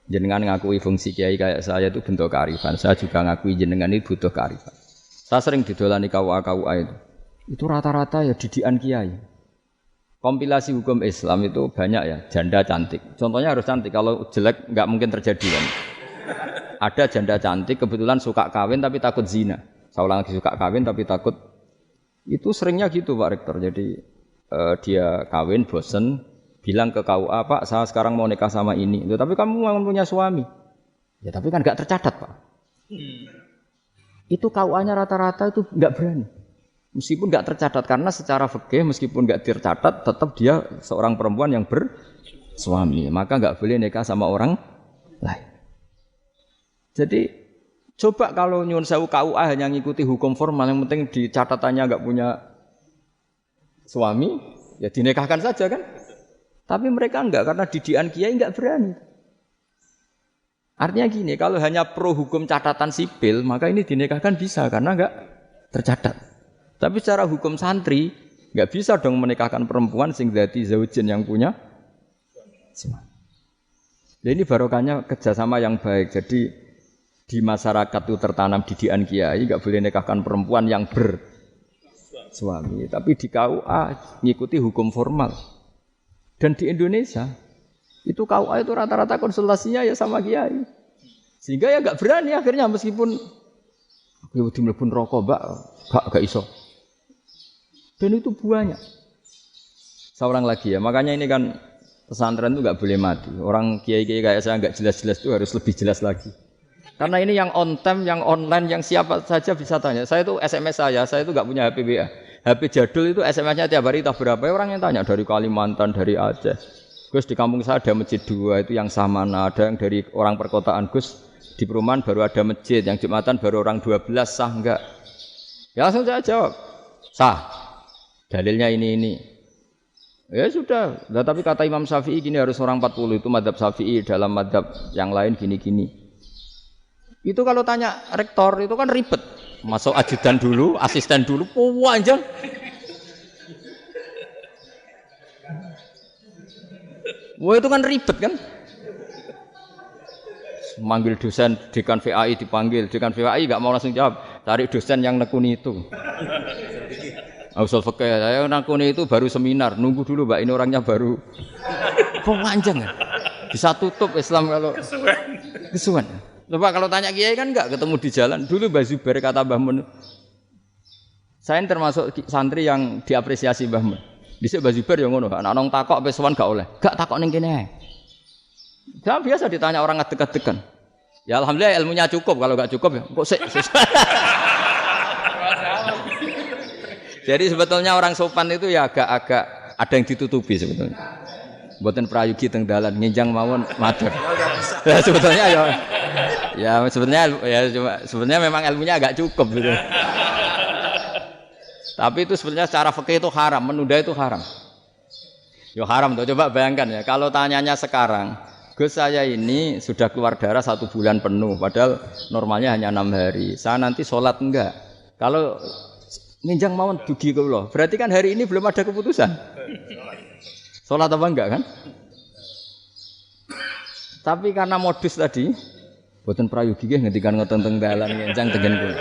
Jenengan ngakui fungsi kiai kayak saya itu bentuk kearifan. Saya juga ngakui jenengan ini butuh kearifan. Saya sering didolani KUA itu. Itu rata-rata ya didikan kiai. Kompilasi hukum Islam itu banyak ya, janda cantik. Contohnya harus cantik, kalau jelek nggak mungkin terjadi kan. Ada janda cantik kebetulan suka kawin tapi takut zina. Saya ulang lagi, suka kawin tapi takut. Itu seringnya gitu Pak Rektor. Jadi dia kawin bosen, bilang ke KUA, Pak saya sekarang mau nikah sama ini. Tapi kamu mau punya suami. Ya tapi kan nggak tercatat Pak. Itu KUA-nya rata-rata itu nggak berani. Meskipun nggak tercatat karena secara fikih meskipun nggak tercatat tetap dia seorang perempuan yang bersuami, maka nggak boleh nikah sama orang lain. Jadi coba kalau nyuwun sewu KUA hanya ngikuti hukum formal, yang penting di catatannya nggak punya suami, ya dinikahkan saja kan. Tapi mereka enggak, karena didikan kiai nggak berani. Artinya gini, kalau hanya pro hukum catatan sipil, maka ini dinikahkan bisa karena nggak tercatat. Tapi secara hukum santri nggak bisa dong menikahkan perempuan sing dadi zaujin yang punya suami. Ini barokahnya kerjasama yang baik. Jadi di masyarakat itu tertanam didikan kiai, nggak boleh nikahkan perempuan yang bersuami. Tapi di KUA ngikuti hukum formal. Dan di Indonesia itu KUA itu rata-rata konsultasinya ya sama kiai. Sehingga ya nggak berani akhirnya meskipun ya dimlebun rokok gak iso. Dan itu buahnya. Seorang lagi ya, makanya ini kan pesantren itu nggak boleh mati. Orang kiai-kiai kayak saya nggak jelas-jelas itu harus lebih jelas lagi. Karena ini yang on time, yang online, yang siapa saja bisa tanya. Saya itu SMS saya itu nggak punya HP WA. HP jadul itu SMS-nya tiap hari tak berapa orang yang tanya dari Kalimantan, dari Aceh. Gus di kampung saya ada masjid 2 itu yang Samana, ada yang dari orang perkotaan Gus di perumahan baru ada masjid, yang Jumatan baru orang 12 sah enggak? Ya langsung saya jawab sah. Dalilnya ini. Ya sudah, tapi kata Imam Syafi'i gini harus orang 40 itu madzhab Syafi'i, dalam madzhab yang lain gini-gini. Itu kalau tanya rektor itu kan ribet. Masuk ajudan dulu, asisten dulu, panjang. Wah itu kan ribet kan? Manggil dosen, dekan VAI dipanggil, dekan VAI enggak mau langsung jawab, cari dosen yang nekuni itu. Usul fikih saya nakuni itu baru seminar, nunggu dulu Mbak ini orangnya baru. Kok panjang kan? Bisa tutup Islam kalau kesuwen. Coba kalau tanya kiai kan enggak ketemu di jalan. Dulu Mbah Zubair kata Mbah Mun. Saya termasuk santri yang diapresiasi Mbah Mun. Dhisik Mbah Zubair yang ngono, anak nong takok wis sowan gak oleh. Gak takok ning kene ae. Jangan biasa ditanya orang ngadeg-adegan. Ya alhamdulillah ilmunya cukup, kalau enggak cukup ya kok sik. Jadi sebetulnya orang sopan itu ya agak-agak ada yang ditutupi sebetulnya. Mboten prayogi teng dalan nginjang mawon matur. Ya sebetulnya sebenarnya memang ilmunya agak cukup gitu. Tapi itu sebenarnya secara fikih itu haram, menunda itu haram. Yo haram tuh. Coba bayangkan ya, kalau tanyanya sekarang, Gus saya ini sudah keluar darah 1 bulan penuh, padahal normalnya hanya 6 hari. Saya nanti sholat enggak? Kalau ninjang mawon dugi kula, berarti kan hari ini belum ada keputusan. Sholat apa enggak kan? Tapi karena modus tadi, boten prayogi nggih ngendikan ngoten teng dalan ninjang tengen kula.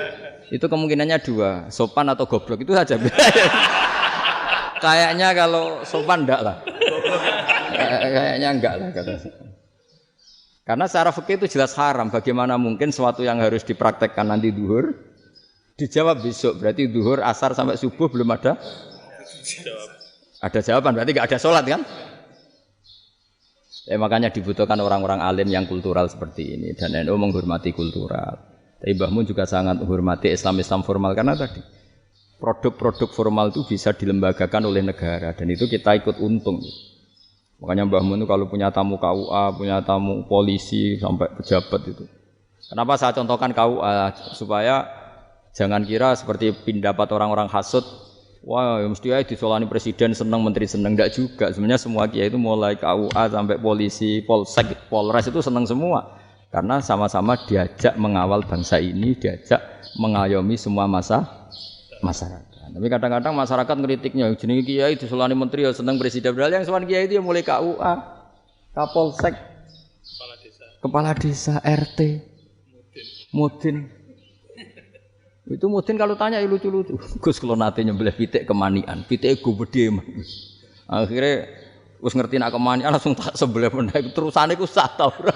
Itu kemungkinannya 2, sopan atau goblok itu saja. Kayaknya kalau sopan enggak lah. Kayaknya enggak lah kata. Karena secara fikih itu jelas haram. Bagaimana mungkin sesuatu yang harus dipraktekkan nanti duhur dijawab besok. Berarti duhur, asar sampai subuh belum ada. Ada jawaban. Berarti enggak ada sholat kan? Makanya dibutuhkan orang-orang alim yang kultural seperti ini. Dan NU menghormati kultural. Tapi Mbah Mun juga sangat menghormati Islam formal karena tadi produk-produk formal itu bisa dilembagakan oleh negara dan itu kita ikut untung. Makanya Mbah Mun itu kalau punya tamu KUA, punya tamu polisi sampai pejabat itu. Kenapa saya contohkan KUA supaya jangan kira seperti pendapat orang-orang hasud, wah mesti aja disolani presiden senang, menteri senang, enggak juga. Sebenarnya semua kiai itu mulai KUA sampai polisi, polsek, polres itu senang semua. Karena sama-sama diajak mengawal bangsa ini, diajak mengayomi semua masyarakat. Tapi kadang-kadang masyarakat ngeritiknya, jenenge kiai disolani menteri ya seneng presiden. Padahal yang sowan kiai itu ya mulai KUA, Kapolsek, kepala desa, RT, Mudin. Itu Mudin kalau tanya ya lucu-lucu. Gus kalau nate nyembelih pitik kemanian, pitike gede mah. Akhirnya wis ngerti nak kemanian langsung tak sembelih meneh. Terusane ku sah ta ora.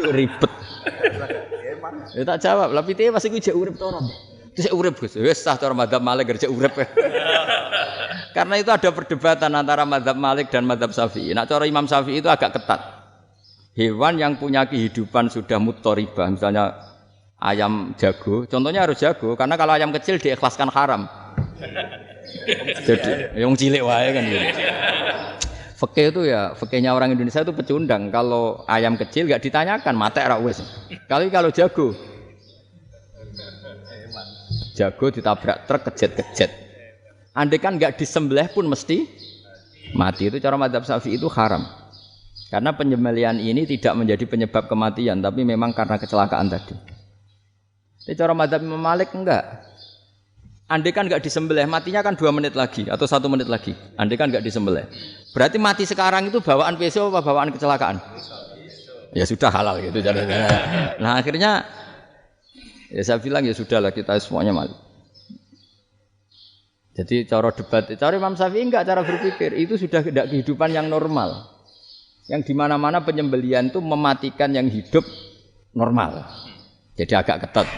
Ribet. Ya tak jawab, lah pitike pasti ku jek urip to ora. Terus urip Gus, wis sah cara mazhab Malik kerja urip. Karena itu ada perdebatan antara mazhab Malik dan mazhab Syafi'i. Nah, cara Imam Syafi'i itu agak ketat. Hewan yang punya kehidupan sudah mutharibah, misalnya ayam jago, contohnya harus jago karena kalau ayam kecil diikhlaskan haram. Jadi yang cilik wae kan gitu. Fikih itu ya, fikihnya orang Indonesia itu pecundang. Kalau ayam kecil enggak ditanyakan, mate ra wis. Kalau jago ditabrak truk kejet-kejet. Andai kan enggak disembelih pun mesti mati. Itu cara mazhab Syafi'i itu haram. Karena penyembelihan ini tidak menjadi penyebab kematian, tapi memang karena kecelakaan tadi. Tapi cara mazhab Imam Malik enggak. Andai kan enggak disembelih, matinya kan 2 menit lagi atau 1 menit lagi. Andai kan enggak disembelih. Berarti mati sekarang itu bawaan pisau apa bawaan kecelakaan? Ya sudah halal gitu caranya. Nah, akhirnya ya saya bilang ya sudahlah kita semuanya mati. Jadi cara debat, cara Imam Syafi'i enggak cara berpikir, itu sudah tidak kehidupan yang normal. Yang di mana-mana penyembelihan itu mematikan yang hidup normal. Jadi agak ketat.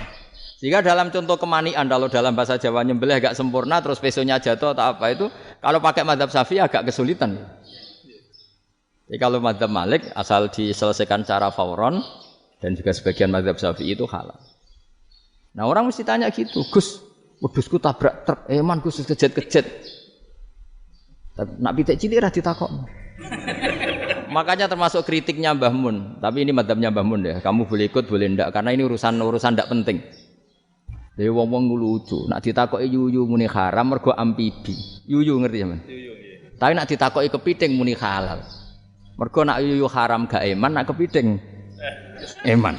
Sehingga dalam contoh kemanian, kalau dalam bahasa Jawa nyembelih agak sempurna terus pesonya jatuh atau apa itu, kalau pakai mazhab Syafi'i agak kesulitan. Jadi kalau mazhab Malik asal diselesaikan secara fauron dan juga sebagian mazhab Syafi'i itu halal. Nah orang mesti tanya gitu, Gus, wedhusku tabrak truk, man Gus kejet-kejet. Nak pitik cilik ra ditakokno. Makanya termasuk kritiknya Mbah Mun, tapi ini mazhabnya Mbah Mun ya. Kamu boleh ikut boleh ndak karena ini urusan ndak penting. Dewe wong-wong lucu, nak ditakoki yuyu muni haram mergo amfibi. Yuyu ngerti sampean? Yuyu nggih. Tapi nak ditakoki kepiting muni halal. Mergo nak yuyu haram gak eman, nak kepiting eman.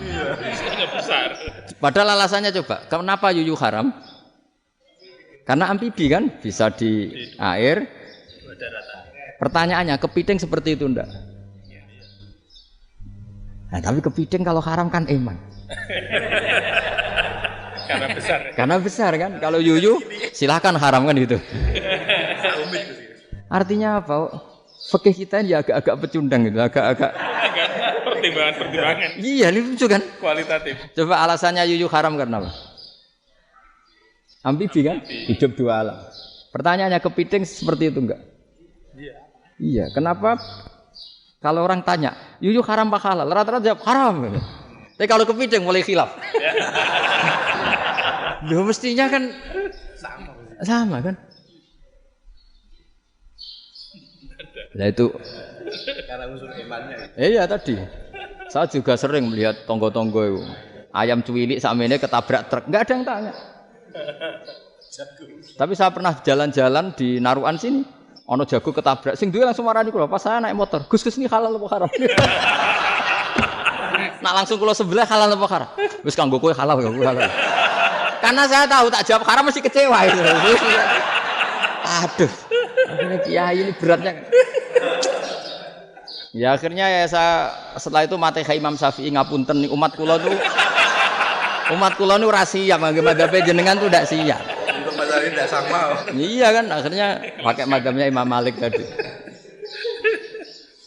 Besar. Padahal alasannya coba, kenapa yuyu haram? Karena amfibi kan, bisa di air. Pertanyaannya, kepiting seperti itu ndak? Nah, tapi kepiting kalau haram kan eman. Karena besar. Karena besar kan. Kalau yuyu silahkan haram kan gitu. Artinya apa? Fikih kita ya agak-agak pecundang gitu, agak-agak pertimbangan. Iya, lucu kan? Kualitatif. Coba alasannya yuyu haram karena apa? Amfibi kan? Hidup 2 alam. Pertanyaannya kepiting seperti itu enggak? Iya. Kenapa? Kalau orang tanya, yuyu haram apa halal? Rata-rata jawab haram. Tapi kalau kepiting mulai khilaf. Loh mestinya kan sama kan? Nah itu Karena unsur imannya. Iya tadi. Saya juga sering melihat tonggo-tonggo itu. Ayam cuwilik sakmene ketabrak truk, enggak ada yang tanya. Tapi saya pernah jalan-jalan di Naruan sini. Ono jago ketabrak, sing duwe langsung marani kula. Pas saya naik motor, Gus ini halal apa haram? Nak langsung kula sebelah halal apa haram? Wis kanggo kowe halal ya halal. Karena saya tahu tak jawab haram mesti kecewa itu. Aduh. Akhirnya kiai ini beratnya. Ya akhirnya ya saya setelah itu Fatihah Imam Syafi'i ngapunten nih umat kula nu rahasia mangke madzhabe jenengan tuh ndak siap. Untuk mazhab ini tidak sama. Iya kan akhirnya pakai madzhabnya Imam Malik tadi.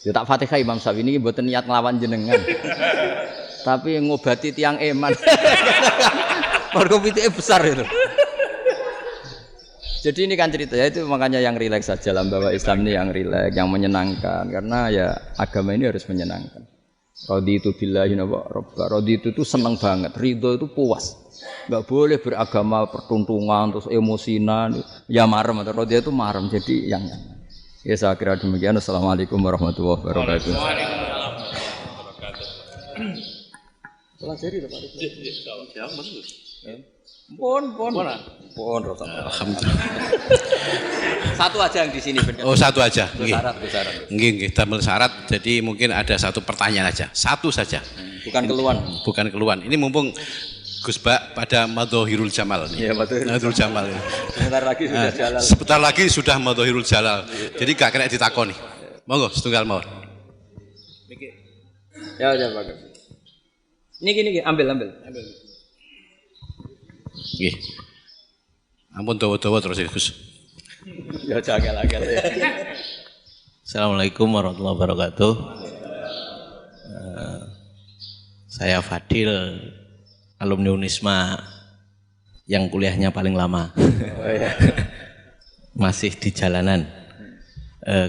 Ya tak Fatihah Imam Syafi'i ini mboten niat nglawan jenengan. Tapi ngobati tiang eman. Mergo pitike besar itu. Jadi ini kan cerita ya itu makanya yang rileks saja lah bahwa Islam ini yang rileks, yang menyenangkan karena ya agama ini harus menyenangkan. Raditu billahi robba. Raditu itu senang banget, ridho itu puas. Enggak boleh beragama pertuntungan terus emosinan, ya marem atau raditu itu marem. Jadi yang ya saya kira demikian. Assalamualaikum warahmatullahi wabarakatuh. Waalaikumsalam warahmatullahi wabarakatuh. Pelajari Pak. Jauh betul. Pon. Alhamdulillah. Satu aja yang di sini. Oh, satu aja. Syarat. Nggih, damel syarat. Jadi mungkin ada satu pertanyaan aja. Satu saja. Bukan keluhan. Ini mumpung Gus Bak pada Madhahirul Jamal nih. Iya, Madhahirul Jamal. Sebentar lagi sudah jalan. Sebentar lagi sudah Madhahirul Jalal. Jadi gak kena ditakoni. Monggo setunggal mawon. Ya, bagus. Ini ambil. Nggih. Ampun dawa-dawa terus ya, Gus. Ya jagal-jagal ya. Assalamualaikum warahmatullahi wabarakatuh. Saya Fadil, alumni Unisma yang kuliahnya paling lama. Oh, ya. Masih di jalanan.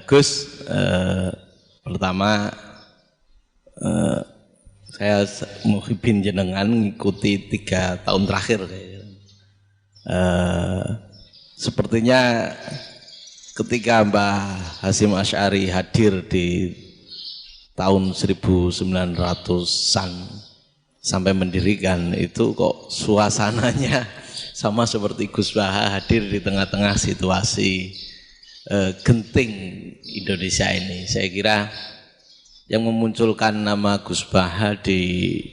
Gus, pertama saya muhibin jenengan ngikuti 3 tahun terakhir. Sepertinya ketika Mbah Hasyim Asy'ari hadir di tahun 1900-an sampai mendirikan itu kok suasananya sama seperti Gus Baha hadir di tengah-tengah situasi genting Indonesia ini. Saya kira yang memunculkan nama Gus Baha di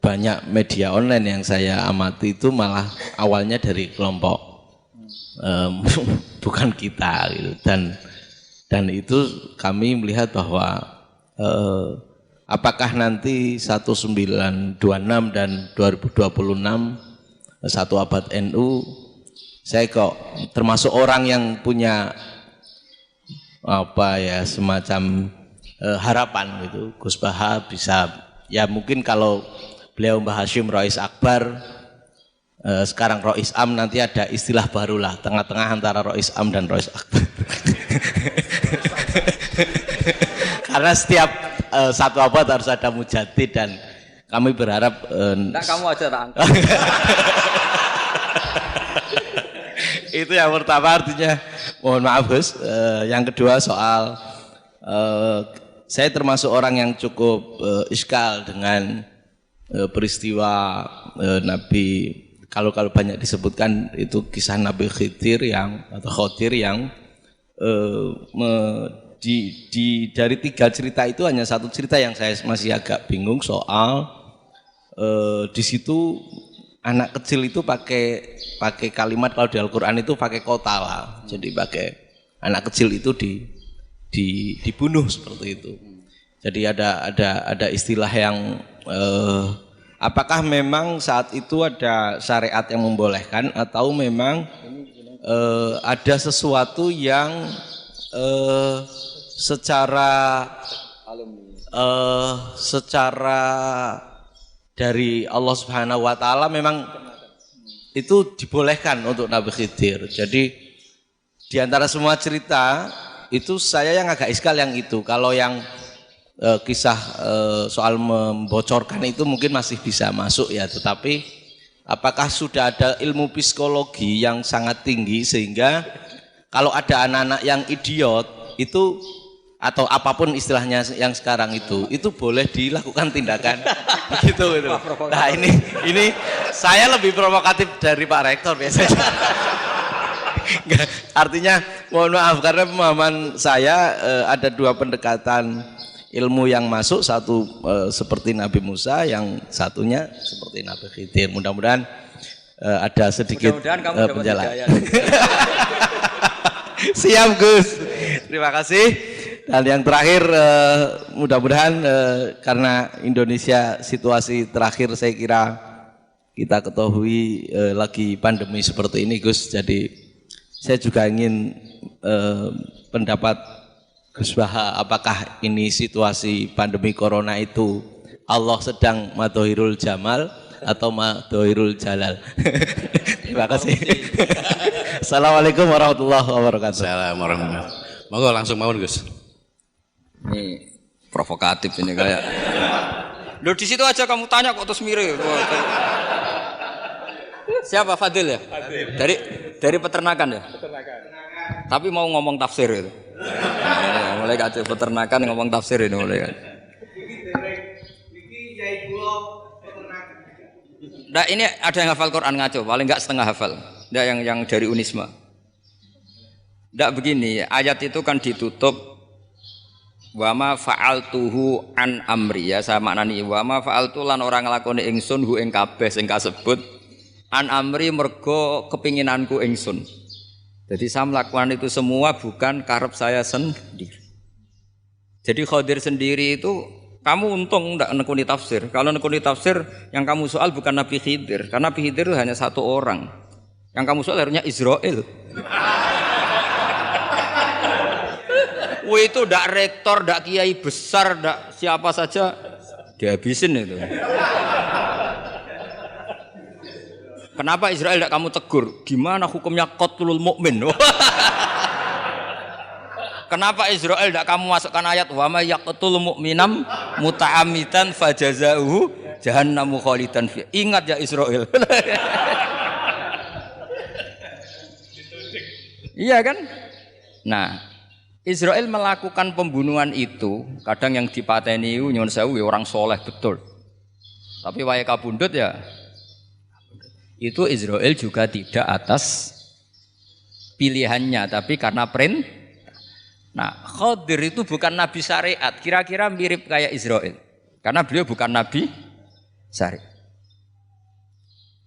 banyak media online yang saya amati itu malah awalnya dari kelompok bukan kita gitu. Dan itu kami melihat bahwa apakah nanti 1926 dan 2026 satu abad NU, saya kok termasuk orang yang punya semacam harapan gitu Gus Baha bisa, ya mungkin kalau beliau Mbah Hasyim Rais Akbar, sekarang Rais Am, nanti ada istilah baru lah, tengah-tengah antara Rais Am dan Rais Akbar. Karena setiap satu abad harus ada mujadid dan kami berharap enggak kamu aja tak angkat. Itu yang pertama, artinya mohon maaf Gus. Yang kedua soal saya termasuk orang yang cukup iskal dengan peristiwa Nabi, kalau banyak disebutkan itu kisah Nabi Khidir yang dari 3 cerita itu hanya satu cerita yang saya masih agak bingung soal di situ anak kecil itu pakai kalimat, kalau di Al-Qur'an itu pakai qatala. Jadi pakai anak kecil itu dibunuh seperti itu. Jadi ada istilah yang apakah memang saat itu ada syariat yang membolehkan atau memang ada sesuatu yang secara dari Allah Subhanahu wa taala memang itu dibolehkan untuk Nabi Khidir. Jadi di antara semua cerita itu saya yang agak iskal yang itu. Kalau yang kisah soal membocorkan itu mungkin masih bisa masuk ya, tetapi apakah sudah ada ilmu psikologi yang sangat tinggi sehingga kalau ada anak-anak yang idiot itu atau apapun istilahnya yang sekarang itu boleh dilakukan tindakan begitu itu. Nah ini saya lebih provokatif dari Pak Rektor biasanya. Artinya Mohon maaf karena pemahaman saya ada dua pendekatan ilmu yang masuk, satu seperti Nabi Musa, yang satunya seperti Nabi Khidir. Mudah-mudahan ada sedikit penjelasan. Siap Gus, terima kasih. Dan yang terakhir mudah-mudahan karena Indonesia situasi terakhir saya kira kita ketahui lagi pandemi seperti ini Gus, jadi saya juga ingin pendapat Gus Baha, apakah ini situasi pandemi corona itu Allah sedang madhohirul jamal atau madhohirul jalal? Terima kasih. Assalamualaikum warahmatullahi wabarakatuh. Assalamualaikum warahmatullahi wabarakatuh. Monggo langsung mawon Gus. Ini provokatif ini kayak. Loh di situ aja kamu tanya kok terus mirip. Siapa Fadil ya? Fadil. Dari peternakan ya? Peternakan. Tapi mau ngomong tafsir itu. Nah, mulai kacau peternakan ngomong tafsir ini mulai kan. Nah, ini ada yang hafal Quran ngaco, paling enggak setengah hafal. Enggak yang dari Unisma. Enggak begini, ayat itu kan ditutup wa ma fa'altuhu an amri, ya saya maknani wa ma fa'altu lan ora nglakoni ingsun hu ing kabeh sing kasebut an amri mergo kepinginanku ingsun. Jadi saya melakukan itu semua bukan karep saya sendiri. Jadi Khadir sendiri itu kamu untung enggak nekuni tafsir. Kalau nekuni tafsir yang kamu soal bukan Nabi Khidir, karena Nabi Khidir itu hanya satu orang. Yang kamu soal harusnya Israel. Itu ndak rektor, ndak kiai besar, ndak siapa saja dihabisin itu. Kenapa Israel ndak kamu tegur? Gimana hukumnya qatlul mukmin? Kenapa Israel ndak kamu masukkan ayat wa may yaqtul mu'minam muta'ammidan fajazauhu jahannamu khalidan fi. Ingat ya Israel. Iya kan? Nah, Israel melakukan pembunuhan itu, kadang yang dipateni nyuwun sewu orang soleh betul. Tapi wae kabundut ya. Itu Israel juga tidak atas pilihannya, tapi karena perintah. Nah, Khadir itu bukan nabi syariat, kira-kira mirip kayak Israel. Karena beliau bukan nabi syariat.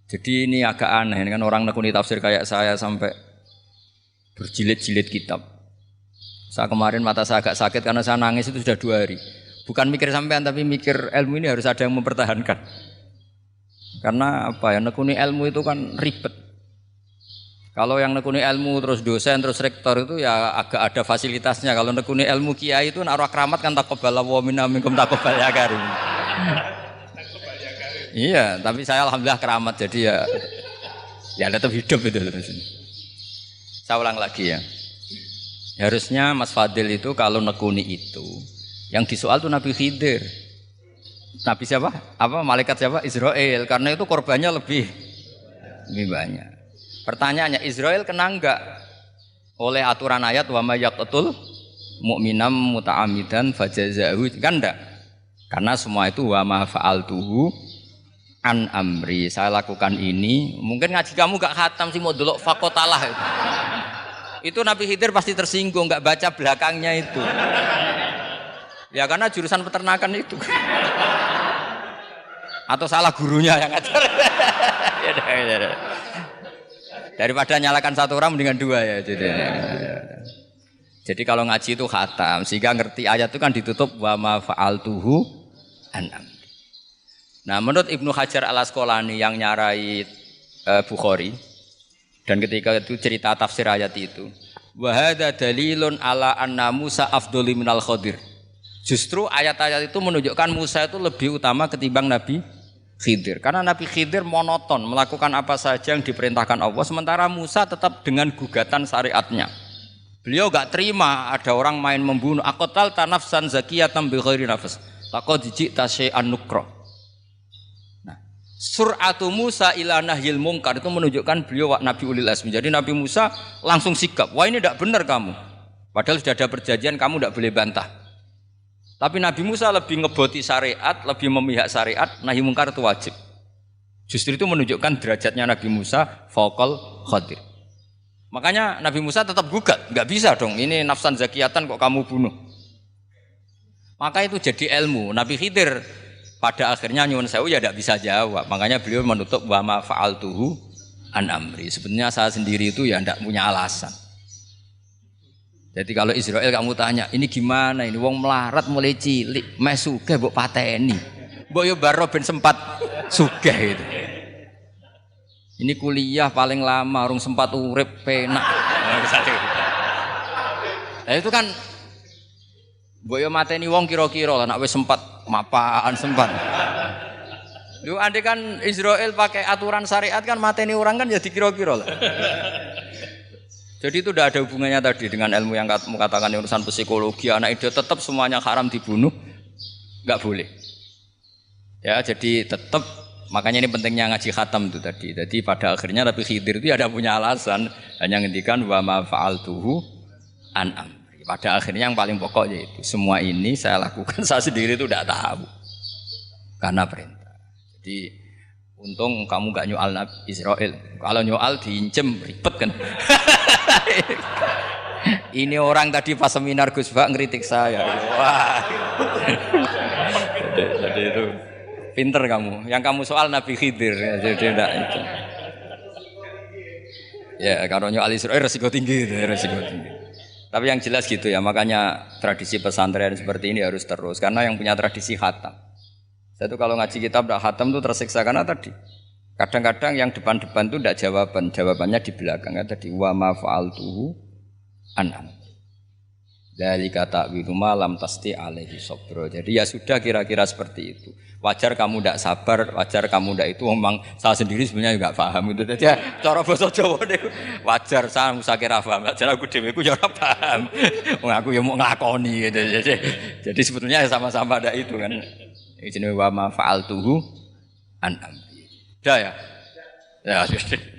Jadi ini agak aneh, ini kan orang nekuni tafsir kayak saya sampai berjilid-jilid kitab. Saya kemarin mata saya agak sakit karena saya nangis itu sudah 2 hari. Bukan mikir sampean tapi mikir ilmu ini harus ada yang mempertahankan. Karena apa ya, nekuni ilmu itu kan ribet. Kalau yang nekuni ilmu terus dosen terus rektor itu ya agak ada fasilitasnya. Kalau nekuni ilmu kiai itu naruh keramat kan taqabbal wa minna minkum taqabbal ya karim. Iya, tapi saya alhamdulillah keramat jadi ya tetap hidup itu terus. Saya ulang lagi ya. Harusnya Mas Fadil itu kalau nekuni itu yang disoal tuh Nabi Khidir. Nabi siapa? Apa malaikat siapa? Israel. Karena itu korbannya lebih banyak. Pertanyaannya, Israel kena enggak oleh aturan ayat wa may yaqtul mu'minam muta'ammidan fajazahu? Kan enggak. Karena semua itu wa ma fa'altuhu an amri. Saya lakukan ini. Mungkin ngaji kamu enggak khatam sih mau delok faqatalah itu. Itu Nabi Khidir pasti tersinggung, enggak baca belakangnya itu. Ya karena jurusan peternakan itu. Atau salah gurunya yang ngajar. Daripada nyalakan satu orang mendingan 2 ya. Jadi kalau ngaji itu khatam, sehingga ngerti ayat itu kan ditutup wa ma fa'altuhu an amri. Nah, menurut Ibnu Hajar Al-Asqalani yang nyarai Bukhari, dan ketika itu cerita tafsir ayat itu, wa hadza dalilun ala anna Musa afdhalu minal Khadir. Justru ayat-ayat itu menunjukkan Musa itu lebih utama ketimbang Nabi Khidir. Karena Nabi Khidir monoton melakukan apa saja yang diperintahkan Allah, sementara Musa tetap dengan gugatan syariatnya. Beliau enggak terima ada orang main membunuh. Aqtal tanafsan zakiyatan bi ghairi nafs. Laqad ji'ta syai'an nukra. Sur'atu Musa ila nahyil mungkar itu menunjukkan beliau Nabi Ulil Azmi. Jadi Nabi Musa langsung sikap, wah ini tidak benar kamu. Padahal sudah ada perjanjian, kamu tidak boleh bantah. Tapi Nabi Musa lebih ngeboti syariat, lebih memihak syariat, nahi mungkar itu wajib. Justru itu menunjukkan derajatnya Nabi Musa fauqal Khadir. Makanya Nabi Musa tetap gugat, nggak bisa dong. Ini nafsan zakiyatan kok kamu bunuh. Maka itu jadi ilmu. Nabi Khidir pada akhirnya nyuwun sewu ya tidak bisa jawab. Makanya beliau menutup wa ma fa'altuhu an amri. Sebenarnya saya sendiri itu ya tidak punya alasan. Jadi kalau Israel kamu tanya, ini gimana ini wong melarat mulai cilik, meh sugih mbok pateni. Mbok yo baro ben sempat sugih itu. Ini kuliah paling lama urung sempat urip penak. Nah itu kan mbok yo mateni wong kira-kira lah nek wis sempat mapaan sempat. Lu andai kan Israel pakai aturan syariat kan mateni orang kan jadi kira-kira lah. Jadi itu tidak ada hubungannya tadi dengan ilmu yang kamu katakan urusan psikologi anak itu tetap semuanya haram dibunuh, nggak boleh. Ya jadi tetap makanya ini pentingnya ngaji khatam itu tadi. Jadi pada akhirnya Nabi Khidir itu ada punya alasan hanya ngendikan wa ma fa'altuhu an amri. Pada akhirnya yang paling pokok yaitu semua ini saya lakukan saya sendiri itu tidak tahu karena perintah. Jadi untung kamu nggak nyual Nabi Israel. Kalau nyual diincem ribet kan. Ini orang tadi pas seminar Gus Bak ngeritik saya. Wah. Jadi itu pinter kamu. Yang kamu soal Nabi Khidir. Jadi enggak itu. Ya kalau nyual Israel resiko tinggi itu, resiko tinggi. Tapi yang jelas gitu ya. Makanya tradisi pesantren seperti ini harus terus. Karena yang punya tradisi khatam. Saya tuh kalau ngaji kitab tidak khatam tuh tersiksa karena tadi. Kadang-kadang yang depan-depan itu tidak jawaban, jawabannya di belakang. Tadi wa ma fa'altuhu an dari kata wilu malam pasti alaihi sobro. Jadi ya sudah kira-kira seperti itu. Wajar kamu tidak sabar, wajar kamu tidak itu. Memang saya sendiri sebenarnya nggak paham itu. Jadi ya, cara bahasa Jawa deh. Wajar saya kira paham. Wajar aku deweku ya paham. Aku ya mau ngelakoni gitu. Jadi sebetulnya sama-sama ada itu kan. Ini wa ma fa'altuhu an amri. Dah ya. Ya sudah.